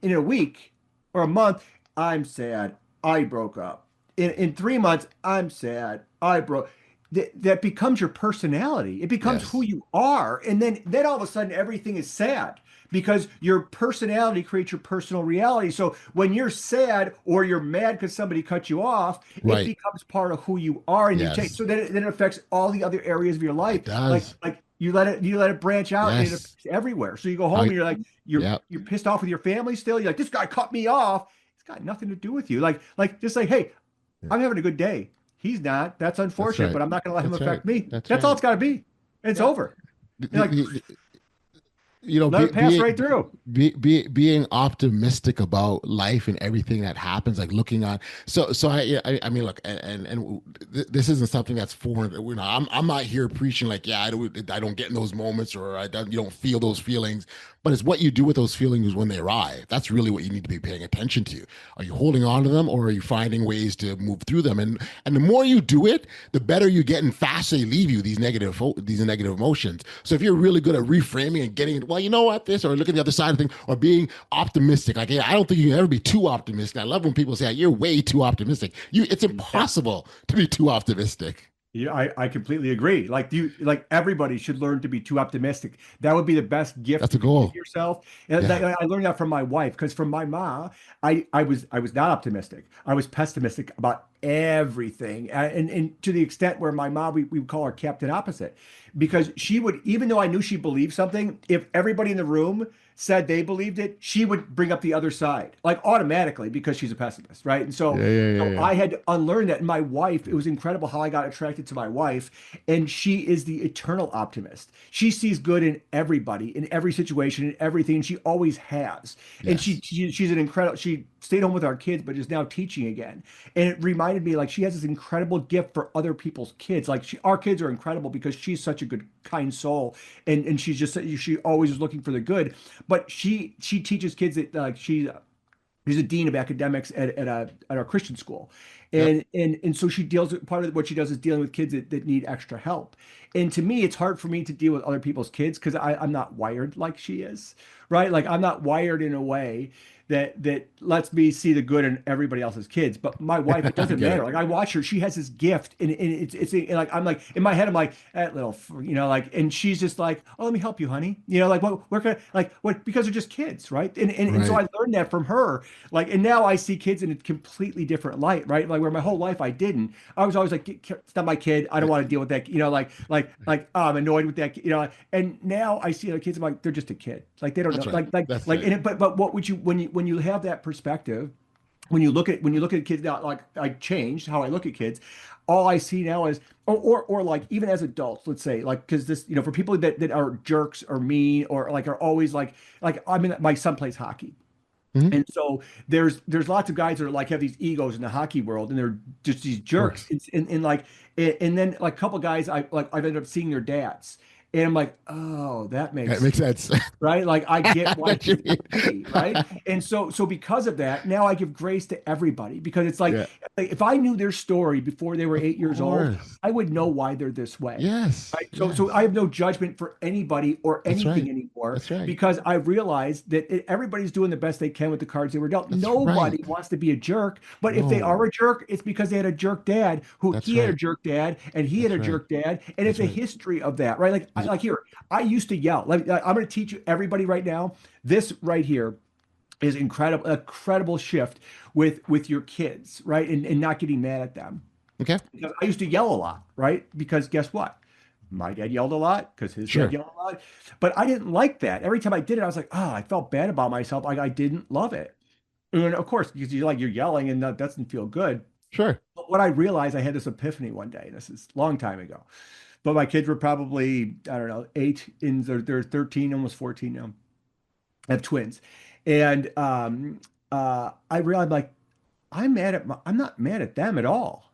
a week or a month, I'm sad, I broke up. In 3 months, I'm sad, I broke. That becomes your personality. It becomes who yes. you are, and then all of a sudden everything is sad because your personality creates your personal reality. So when you're sad or you're mad because somebody cut you off, it Right. becomes part of who you are, and you change. Yes. So then it affects all the other areas of your life. It Like does. like you let it branch out, and it Yes. affects everywhere. So you go home I and you're like yeah. you're pissed off with your family still. You're like, this guy cut me off. It's got nothing to do with you. Like just like, hey, Yeah. I'm having a good day. He's not. That's That's unfortunate, right. but I'm not going to let him That's right. affect me. That's That's all right. it's got to be. It's Yeah. over. The, You're the, like, the, you know, let it pass right through. being optimistic about life and everything that happens, like looking on. So I mean, look, this isn't something that's foreign. You know, I'm not here preaching like, yeah, I don't get in those moments, or you don't feel those feelings. But it's what you do with those feelings when they arrive. That's really what you need to be paying attention to. Are you holding on to them, or are you finding ways to move through them? And the more you do it, the better you get, and faster they leave you these negative emotions. So if you're really good at reframing and getting, well, you know what, this, or look at the other side of things, or being optimistic. Like, yeah, I don't think you can ever be too optimistic. I love when people say you're way too optimistic. It's Yeah. impossible to be too optimistic. Yeah, I completely agree. Like everybody should learn to be too optimistic. That would be the best gift That's a you can give goal. yourself. And Yeah. I learned that from my wife because from my mom, I was not optimistic. I was pessimistic about everything, and to the extent where my mom we would call her Captain Opposite, because she would, even though I knew she believed something, if everybody in the room said they believed it, she would bring up the other side, like automatically because she's a pessimist, right? And Yeah. Yeah. Yeah. so Yeah. I had to unlearn that. And my wife, it was incredible how I got attracted to my wife. And she is the eternal optimist. She sees good in everybody, in every situation, in everything. And she always has. And Yes. she's an incredible, she stayed home with our kids, but is now teaching again. And it reminded me like she has this incredible gift for other people's kids. Like our kids are incredible because she's such a good, kind soul. And she always is looking for the good. But she teaches kids that like she's a dean of academics at our Christian school. Yep. And so she deals with part of what she does is dealing with kids that need extra help. And to me, it's hard for me to deal with other people's kids because I'm not wired like she is, right? Like I'm not wired in a way that lets me see the good in everybody else's kids. But my wife, it I doesn't get matter. it. Like I watch her, she has this gift, and it's and like I'm like in my head, I'm like that little, like, and she's just like, oh, let me help you, honey. Like what we're gonna like what because they're just kids, right? And so Right. I learned that from her. Like, and now I see kids in a completely different light, right? Like where my whole life I didn't. I was always like, it's not my kid. I don't want to deal with that. Oh, I'm annoyed with that. And now I see other kids. I'm like, they're just a kid. Like they don't know. That's right. Like That's like. right. But what would you when you have that perspective? When you look at kids now, like I changed how I look at kids. All I see now is, or like even as adults, let's say, like because this, for people that are jerks or mean or like are always like I mean, my son plays hockey. Hmm. And so there's lots of guys that are like have these egos in the hockey world, and they're just these Of jerks. course. And like and then like a couple guys I've ended up seeing their dads, and I'm like, oh, that That makes makes sense. right? Like I I get know why what you kids mean. come to me, right? And so because of that, now I give grace to everybody because it's Yeah, like if I knew their story before they were of 8 years old, course. I would know why they're this way. Yes, Right. So I yes. have no judgment for anybody or That's anything right. anymore That's right. because I realized that everybody's doing the best they can with the cards they were dealt. That's right. Nobody wants to be a jerk, but if they are No, a jerk, it's because they had a jerk dad who that's he had a right. jerk dad and he had That's a right. jerk dad, and it's That's a right. history of that, right? Like Y- like here, I used to yell. I'm going to teach you everybody right now. This right here is incredible shift with your kids, right? And not getting mad at them. Okay. Because I used to yell a lot, right? Because guess what? My dad yelled a lot because his dad Sure. yelled a lot. But I didn't like that. Every time I did it, I was like, oh, I felt bad about myself. Like I didn't love it. And of course, because you're yelling and that doesn't feel good. Sure. But what I realized, I had this epiphany one day. This is a long time ago. But my kids were probably, I don't know, eight in they're 13, almost 14 now. I have twins. And I realized like I'm not mad at them at all.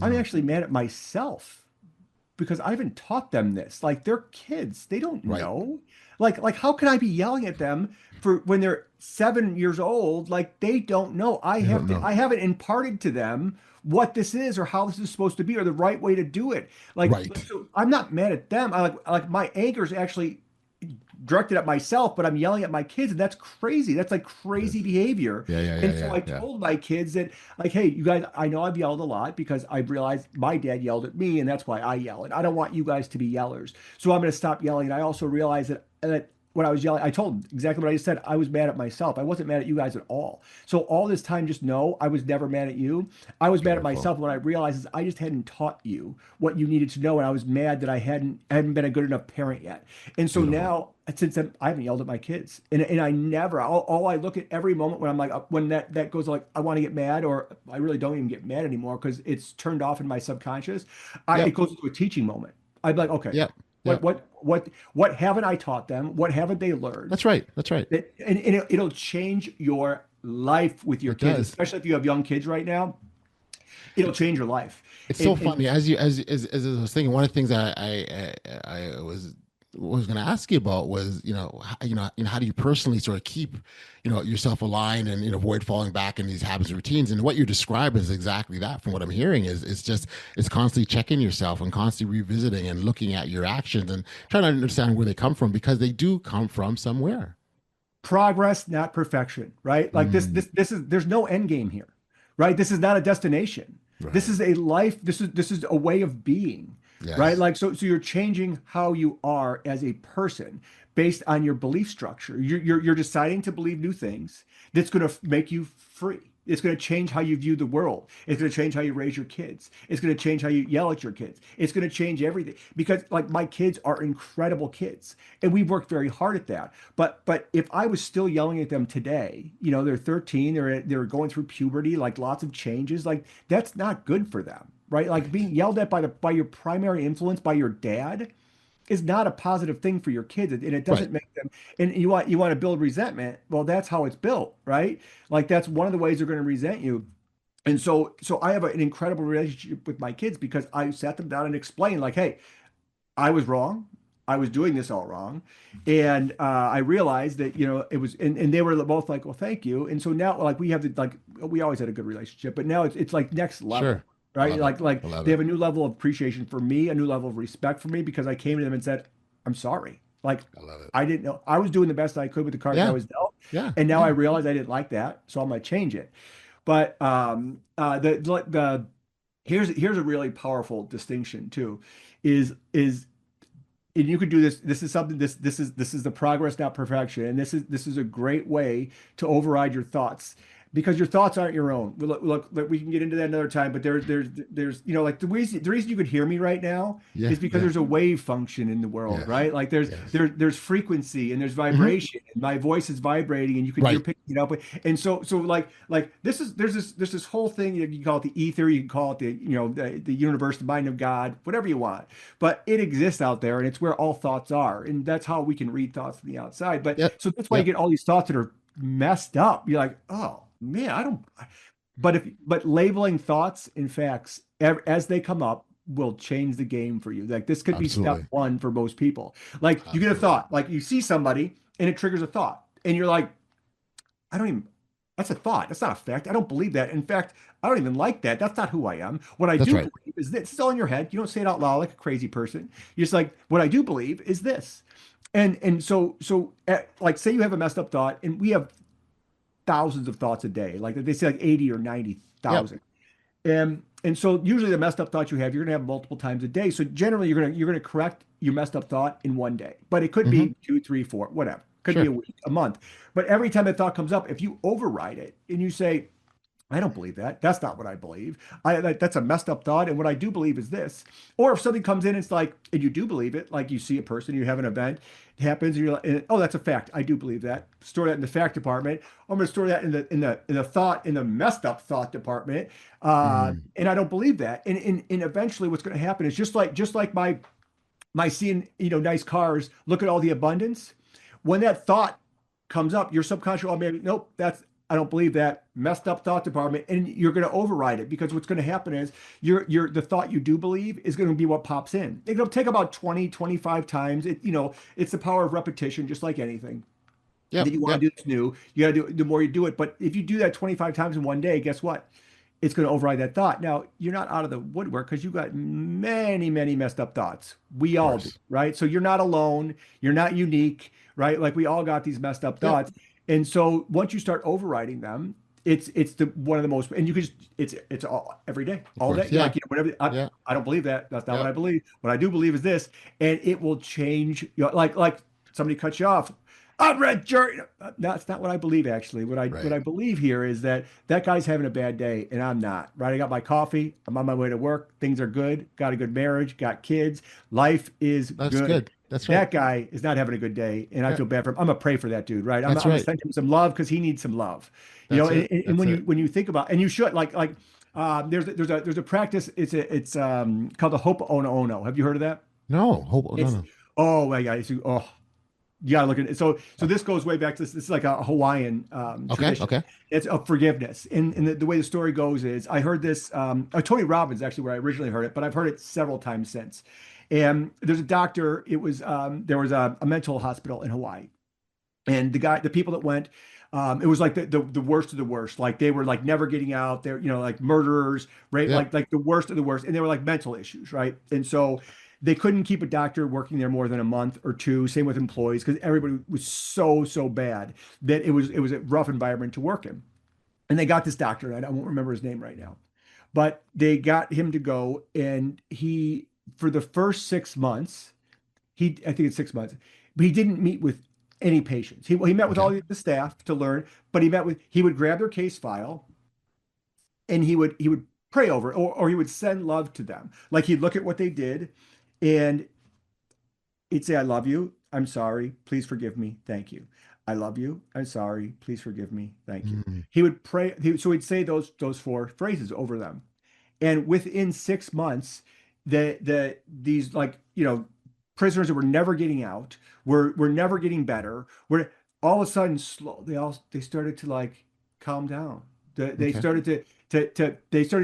I'm No. actually mad at myself because I haven't taught them this. Like they're kids, they don't Right. know. Like how can I be yelling at them for when they're 7 years old? Like they don't know. They don't know. I haven't imparted to them what this is or how this is supposed to be or the right way to do it. Right. So I'm not mad at them. I like my anger is actually directed at myself, but I'm yelling at my kids, and that's crazy. That's like crazy Yes. behavior. Yeah, yeah, yeah, And so yeah, I yeah. told my kids that, like, hey, you guys, I know I've yelled a lot because I realized my dad yelled at me, and that's why I yell. And I don't want you guys to be yellers. So I'm going to stop yelling. And I also realized that when I was yelling, I told them exactly what I just said. I was mad at myself. I wasn't mad at you guys at all. So all this time, just know I was never mad at you. I was mad at Beautiful. myself when I realized is I just hadn't taught you what you needed to know, and I was mad that I hadn't been a good enough parent yet. And so Beautiful. now, since then, I haven't yelled at my kids, and I never. All I look at every moment when I'm like when that goes like I want to get mad, or I really don't even get mad anymore because it's turned off in my subconscious. It Yep. goes into a teaching moment. I'd be like, okay, Yep. what Yep. what what haven't I taught them? What haven't they learned? That's right. That's right. And it'll change your life with your It kids, does. especially if you have young kids right now. It'll change your life. It's so And funny as I was thinking. One of the things I was going to ask you about was how do you personally sort of keep yourself aligned and avoid falling back in these habits and routines. And what you describe is exactly that. From what I'm hearing is it's constantly checking yourself and constantly revisiting and looking at your actions and trying to understand where they come from because they do come from somewhere. progress, not perfection, right? Like Mm, this is there's no end game here, right? This is not a destination. This right. is a life. This is a way of being, right? Yes. Like so you're changing how you are as a person based on your belief structure. You're deciding to believe new things that's going to make you free. It's going to change how you view the world. It's going to change how you raise your kids. It's going to change how you yell at your kids. It's going to change everything because like my kids are incredible kids and we've worked very hard at that. But if I was still yelling at them today, they're 13, they're going through puberty, like lots of changes, like that's not good for them, right? Like Right. being yelled at by your primary influence, by your dad, is not a positive thing for your kids, and it Right. doesn't make them. And you want to build resentment. Well, that's how it's built, right? Like that's one of the ways they're going to resent you. And so I have an incredible relationship with my kids because I sat them down and explained, like, hey, I was wrong. I was doing this all wrong. And I realized that, it was, and they were both like, well, thank you. And so now, like, we have like, we always had a good relationship, but now it's like next level, Sure. I right? love it. Like I love they it. have a new level of appreciation for me, a new level of respect for me because I came to them and said, I'm sorry. Like, I love it. I didn't know. I was doing the best I could with the cards I Yeah. was dealt. Yeah. And now I Yeah. realize I didn't like that. So I'm going to change it. But the here's a really powerful distinction too, is and you could do this. This is something. This is the progress, not perfection. And this is a great way to override your thoughts because your thoughts aren't your own. Look, we can get into that another time. But there's like the reason you could hear me right now Yeah. is because Yeah. there's a wave function in the world, Yes. right? Like there's Yes. there's frequency and there's Hmm. vibration. And my voice is vibrating, and you're Right. picking it up. And so like there's this whole thing. You can call it the ether. You can call it the universe, the mind of God, whatever you want. But it exists out there, and it's where all thoughts are, and that's how we can read thoughts from the outside. But Yep. so that's why you Yep. get all these thoughts that are messed up. You're like, oh man, I don't. But labeling thoughts and facts as they come up will change the game for you. Like this could be step Absolutely. one for most people. Like you get a Absolutely. thought, like you see somebody and it triggers a thought, and you're like, I don't even. That's a thought. That's not a fact. I don't believe that. In fact, I don't even like that. That's not who I am. What I That's do right. believe is this. It's all in your head. You don't say it out loud like a crazy person. You're just like, what I do believe is this. And like say you have a messed up thought, and we have thousands of thoughts a day. Like they say like 80 or Yep. 90,000. And so usually the messed up thoughts you have, you're gonna have multiple times a day. So generally you're gonna correct your messed up thought in one day. But it could Hmm. be two, three, four, whatever. Could be Sure. a week, a month. But every time that thought comes up, if you override it and you say, I don't believe that. That's not what I believe. That's a messed up thought. And what I do believe is this. Or if something comes in, it's like, and you do believe it, like you see a person, you have an event, it happens, and you're like, oh, that's a fact. I do believe that. Store that in the fact department. I'm going to store that in the messed up thought department. Mm. And I don't believe that. And eventually, what's going to happen is just like my seeing nice cars. Look at all the abundance. When that thought comes up, your subconscious, oh, maybe, nope, I don't believe that messed up thought department, and you're going to override it because what's going to happen is the thought you do believe is going to be what pops in. It'll take about 20, 25 times. It's the power of repetition, just like anything that Yep. you want Yep. to do. It's new. You got to do it the more you do it. But if you do that 25 times in one day, guess what? It's going to override that thought. Now, you're not out of the woodwork because you've got many, many messed up thoughts. We Of all do, course. right? So you're not alone. You're not unique, right? Like we all got these messed up Yep. thoughts. And so once you start overriding them, it's the one of the most, and you can just, it's all every day, Of all course. day. You're Yeah. like, whatever. I, Yeah. I don't believe that. That's not what I Yep. believe. What I do believe is this, and it will change. Like somebody cuts you off. I read jury. That's not what I believe, actually. What I Right. believe here is that guy's having a bad day, and I'm not. Right? I got my coffee. I'm on my way to work. Things are good. Got a good marriage. Got kids. Life is That's good. good. That's right. That guy is not having a good day, and I Yeah. feel bad for him. I'm gonna pray for that dude, right? I'm That's gonna right. send him some love because he needs some love, That's And, it. and That's when you it. when you think about, and you should there's a practice. It's called the Hope Ono. Have you heard of that? No. Hope. No. It's No. oh my God, oh, you gotta look at it. So Oh, this goes way back to this. This is like a Hawaiian okay. tradition. Okay. It's of forgiveness. And the way the story goes is I heard this Tony Robbins actually where I originally heard it, but I've heard it several times since. And there's a doctor. There was a mental hospital in Hawaii, and the people that went, it was like the worst of the worst. Like they were like never getting out. They're like murderers, right? Yep. Like the worst of the worst, and they were like mental issues, right? And so they couldn't keep a doctor working there more than a month or two. Same with employees because everybody was so bad that it was a rough environment to work in. And they got this doctor, and I won't remember his name right now, but they got him to go, and he for the first 6 months I think it's 6 months, but he didn't meet with any patients. He met with all Okay. the staff to learn, but he would grab their case file and he would pray over it, or he would send love to them. Like he'd look at what they did and he'd say, I love you. I'm sorry. Please forgive me. Thank you. I love you. I'm sorry. Please forgive me. Thank you. Mm. He would pray. So he'd say those four phrases over them. And within 6 months, these prisoners that were never getting out, were never getting better, were all of a sudden slow. They started to like calm down. They Okay. started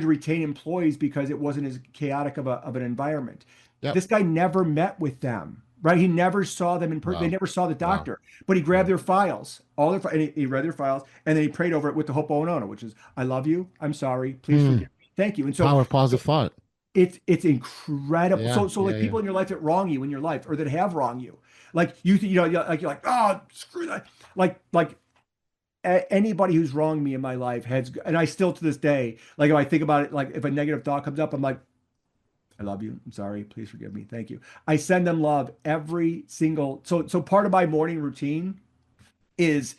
to retain employees because it wasn't as chaotic of an environment. Yep. This guy never met with them, right? He never saw them in person. They Wow. never saw the Wow. doctor, but he grabbed Wow. their files, and he read their files, and then he prayed over it with the Ho'oponopono, which is, I love you. I'm sorry. Please Mm. forgive me. Thank you. And so Power of positive thought. it's incredible. Yeah. So Yeah. like Yeah. people in your life that wrong you in your life or that have wronged you, like you're like, oh, screw that. Like anybody who's wronged me in my life has, and I still to this day, like if I think about it, like if a negative thought comes up, I'm like, I love you. I'm sorry. Please forgive me. Thank you. I send them love every single. So part of my morning routine is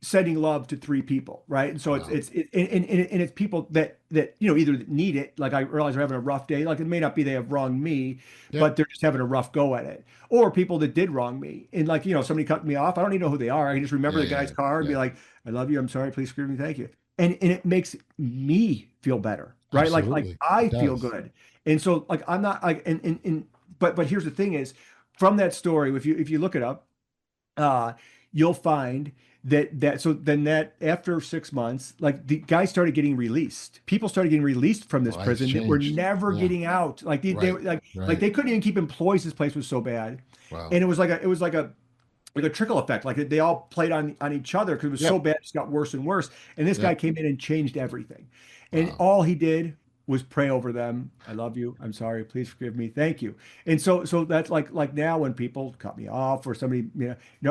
sending love to three people, right? And so Wow. and it's people that either need it, like I realize they're having a rough day, like it may not be they have wronged me, Yep. but they're just having a rough go at it, or people that did wrong me, and like somebody cut me off, I don't even know who they are, I can just remember Yeah. the Yeah. guy's car and be Yeah. like, I love you, I'm sorry, please forgive me, thank you, and it makes me feel better, right? Like Absolutely. It I feel does. good, and so like I'm not like but here's the thing is from that story, if you look it up, uh, you'll find so then that after 6 months, like the guys started getting released. People started getting released from this Lives prison that were changed. never Yeah. getting out. Like they Right. were like Right. they couldn't even keep employees. This place was so bad. Wow. And it was like a trickle effect. Like they all played on each other because it was so Yep. bad, it just got worse and worse. And this guy Yep. came in and changed everything. And Wow. all he did was pray over them. I love you. I'm sorry. Please forgive me. Thank you. And so that's like now when people cut me off or somebody,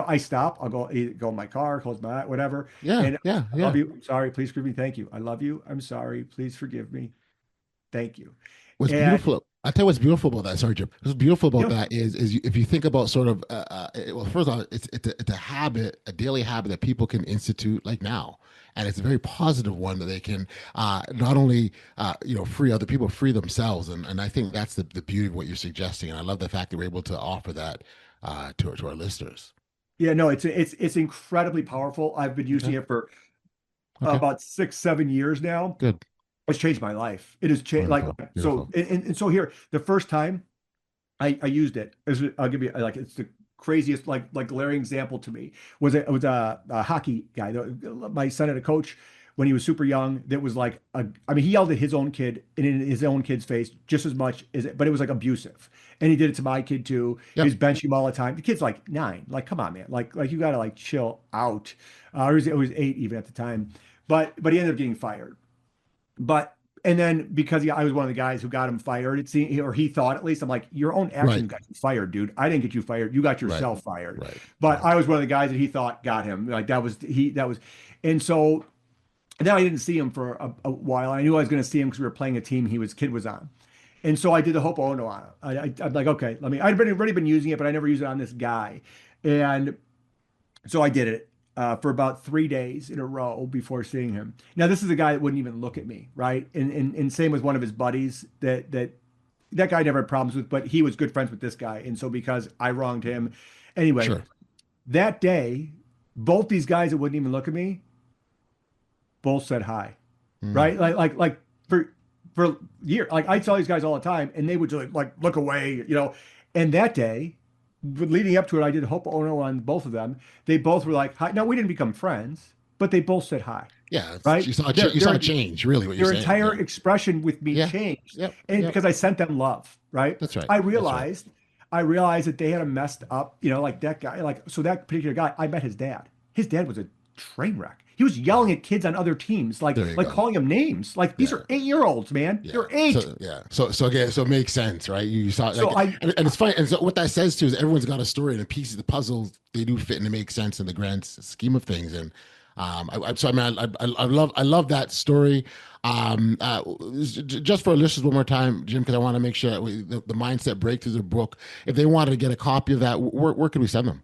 I stop. I'll go in my car, close my eye, whatever. Yeah. And Yeah. I love Yeah. you. I'm sorry. Please forgive me. Thank you. I love you. I'm sorry. Please forgive me. Thank you. What's And beautiful, I tell you what's beautiful about that. Sorry, Jim. What's beautiful about you know, that if you think about sort of, well, first of all, it's a habit, a daily habit that people can institute like now, and it's a very positive one that they can not only free other people, free themselves, and I think that's the beauty of what you're suggesting, and I love the fact that we're able to offer that to our listeners. yeah, no, it's incredibly powerful. I've been using Okay. it for Okay. about 6, 7 years now. Good. It's changed my life. It has changed Wonderful. so Beautiful. and so here the first time I used it I'll give you like it's the craziest like glaring example to me was a hockey guy. My son had a coach when he was super young that was like I mean he yelled at his own kid and in his own kid's face just as much as it, but it was like abusive. And he did it to my kid too. He Yep. was benching him all the time. The kid's like 9. Like, come on, man. Like you gotta like chill out. It was 8 even at the time. But he ended up getting fired. But and then because I was one of the guys who got him fired, it seemed, or he thought at least, I'm like, your own Right. actions got you fired, dude. I didn't get you fired. You got Right. yourself fired. Right. But Right. I was one of the guys that he thought got him. Like and so then I didn't see him for a while. I knew I was going to see him because we were playing a team kid was on. And so I did the Hopo Ono on it. I'm like, okay, I'd already been using it, but I never used it on this guy. And so I did it for about 3 days in a row before seeing him. Now, this is a guy that wouldn't even look at me, right? And same with one of his buddies that guy never had problems with, but he was good friends with this guy. And so because I wronged him, anyway, Sure. that day, both these guys that wouldn't even look at me, both said hi, Mm. right? Like for years, like I saw these guys all the time, and they would just like look away. And that day, leading up to it, I did Hopo Ono on both of them. They both were like, hi. Now we didn't become friends, but they both said hi, Yeah. right? You saw Their, you saw their, a change, really, what you're their saying. entire Yeah. expression with me Yeah. changed, Yep. and Yep. because I sent them love, right? That's right. I That's right. realized, I realized that they had a messed up, like that guy, so that particular guy. I met his dad. His dad was a train wreck. He was yelling at kids on other teams, like There you like go. calling them names. Like these Yeah. are 8-year-olds, man. Yeah. They're 8. So yeah. So again, so it makes sense, right? You saw So like, and it's funny. And so what that says too is everyone's got a story and the pieces of the puzzle they do fit and they make sense in the grand scheme of things. And so I mean, I love that story. Just for our listeners one more time, Jim, because I want to make sure that the mindset breakthroughs of book. If they wanted to get a copy of that, where can we send them?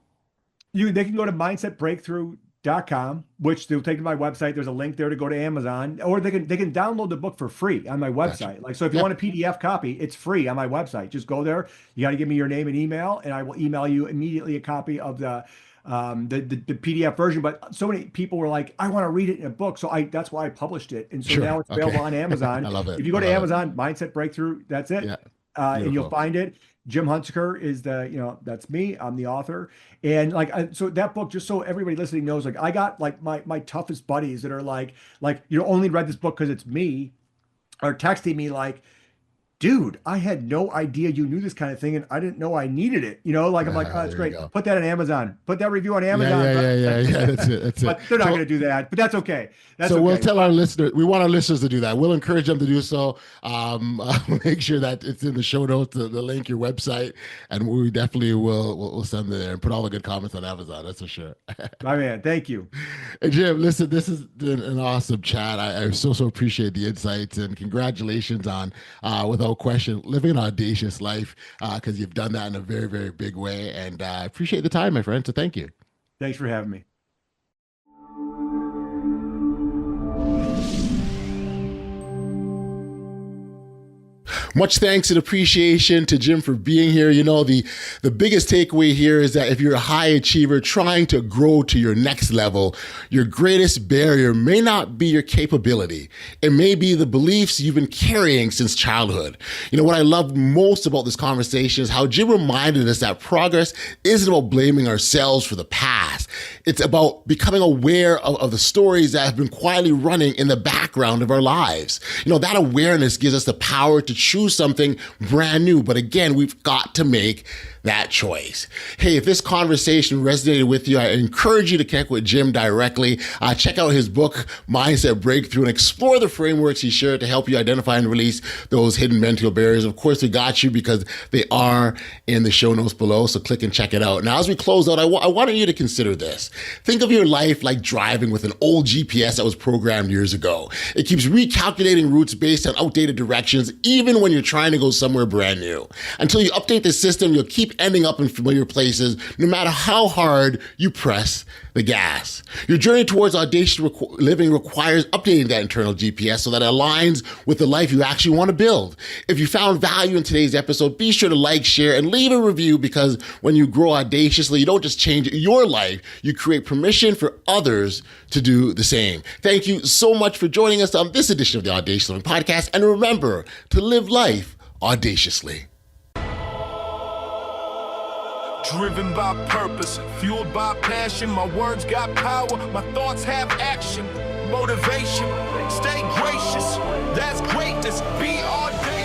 they can go to mindsetbreakthrough.com, which they'll take to my website. There's a link there to go to Amazon, or they can download the book for free on my website. Gotcha. So if you Yeah. want a PDF copy, it's free on my website. Just go there. You got to give me your name and email, and I will email you immediately a copy of the PDF version. But so many people were like, I want to read it in a book. So that's why I published it. And so Sure. now it's available Okay. on Amazon. I love it. If you go I to love it. Amazon, Mindset Breakthrough, that's it. Yeah. And you'll Beautiful. find it. Jim Huntzicker is that's me. I'm the author. And so that book, just so everybody listening knows, like I got like my toughest buddies that are like, only read this book because it's me, are texting me like, dude, I had no idea you knew this kind of thing, and I didn't know I needed it. I'm like, oh, that's There you great. go. Put that on Amazon. Put that review on Amazon. Yeah. That's it. That's it. But they're not So- going to do that. But that's okay. That's so okay. we'll tell our listeners, we want our listeners to do that. We'll encourage them to do so. Make sure that it's in the show notes, the link, your website, and we definitely we'll send it there and put all the good comments on Amazon. That's for sure. My man, thank you. Hey, Jim, listen, this has been an awesome chat. I so appreciate the insights and congratulations on, without question, living an audacious life because you've done that in a very, very big way. And I appreciate the time, my friend. So thank you. Thanks for having me. Much thanks and appreciation to Jim for being here. You know, the biggest takeaway here is that if you're a high achiever trying to grow to your next level, your greatest barrier may not be your capability. It may be the beliefs you've been carrying since childhood. You know, what I love most about this conversation is how Jim reminded us that progress isn't about blaming ourselves for the past. It's about becoming aware of the stories that have been quietly running in the background of our lives. You know, that awareness gives us the power to choose something brand new. But again, we've got to make that choice. Hey, if this conversation resonated with you, I encourage you to connect with Jim directly. Check out his book, Mindset Breakthrough, and explore the frameworks he shared to help you identify and release those hidden mental barriers. Of course, we got you because they are in the show notes below, so click and check it out. Now, as we close out, I wanted you to consider this. Think of your life like driving with an old GPS that was programmed years ago. It keeps recalculating routes based on outdated directions, even when you're trying to go somewhere brand new. Until you update the system, you'll keep ending up in familiar places, no matter how hard you press the gas. Your journey towards audacious living requires updating that internal GPS so that it aligns with the life you actually want to build. If you found value in today's episode, be sure to like, share, and leave a review, because when you grow audaciously, you don't just change your life, you create permission for others to do the same. Thank you so much for joining us on this edition of the Audacious Living Podcast, and remember to live life audaciously. Driven by purpose, fueled by passion, my words got power, my thoughts have action, motivation, stay gracious, that's greatness, be audacious.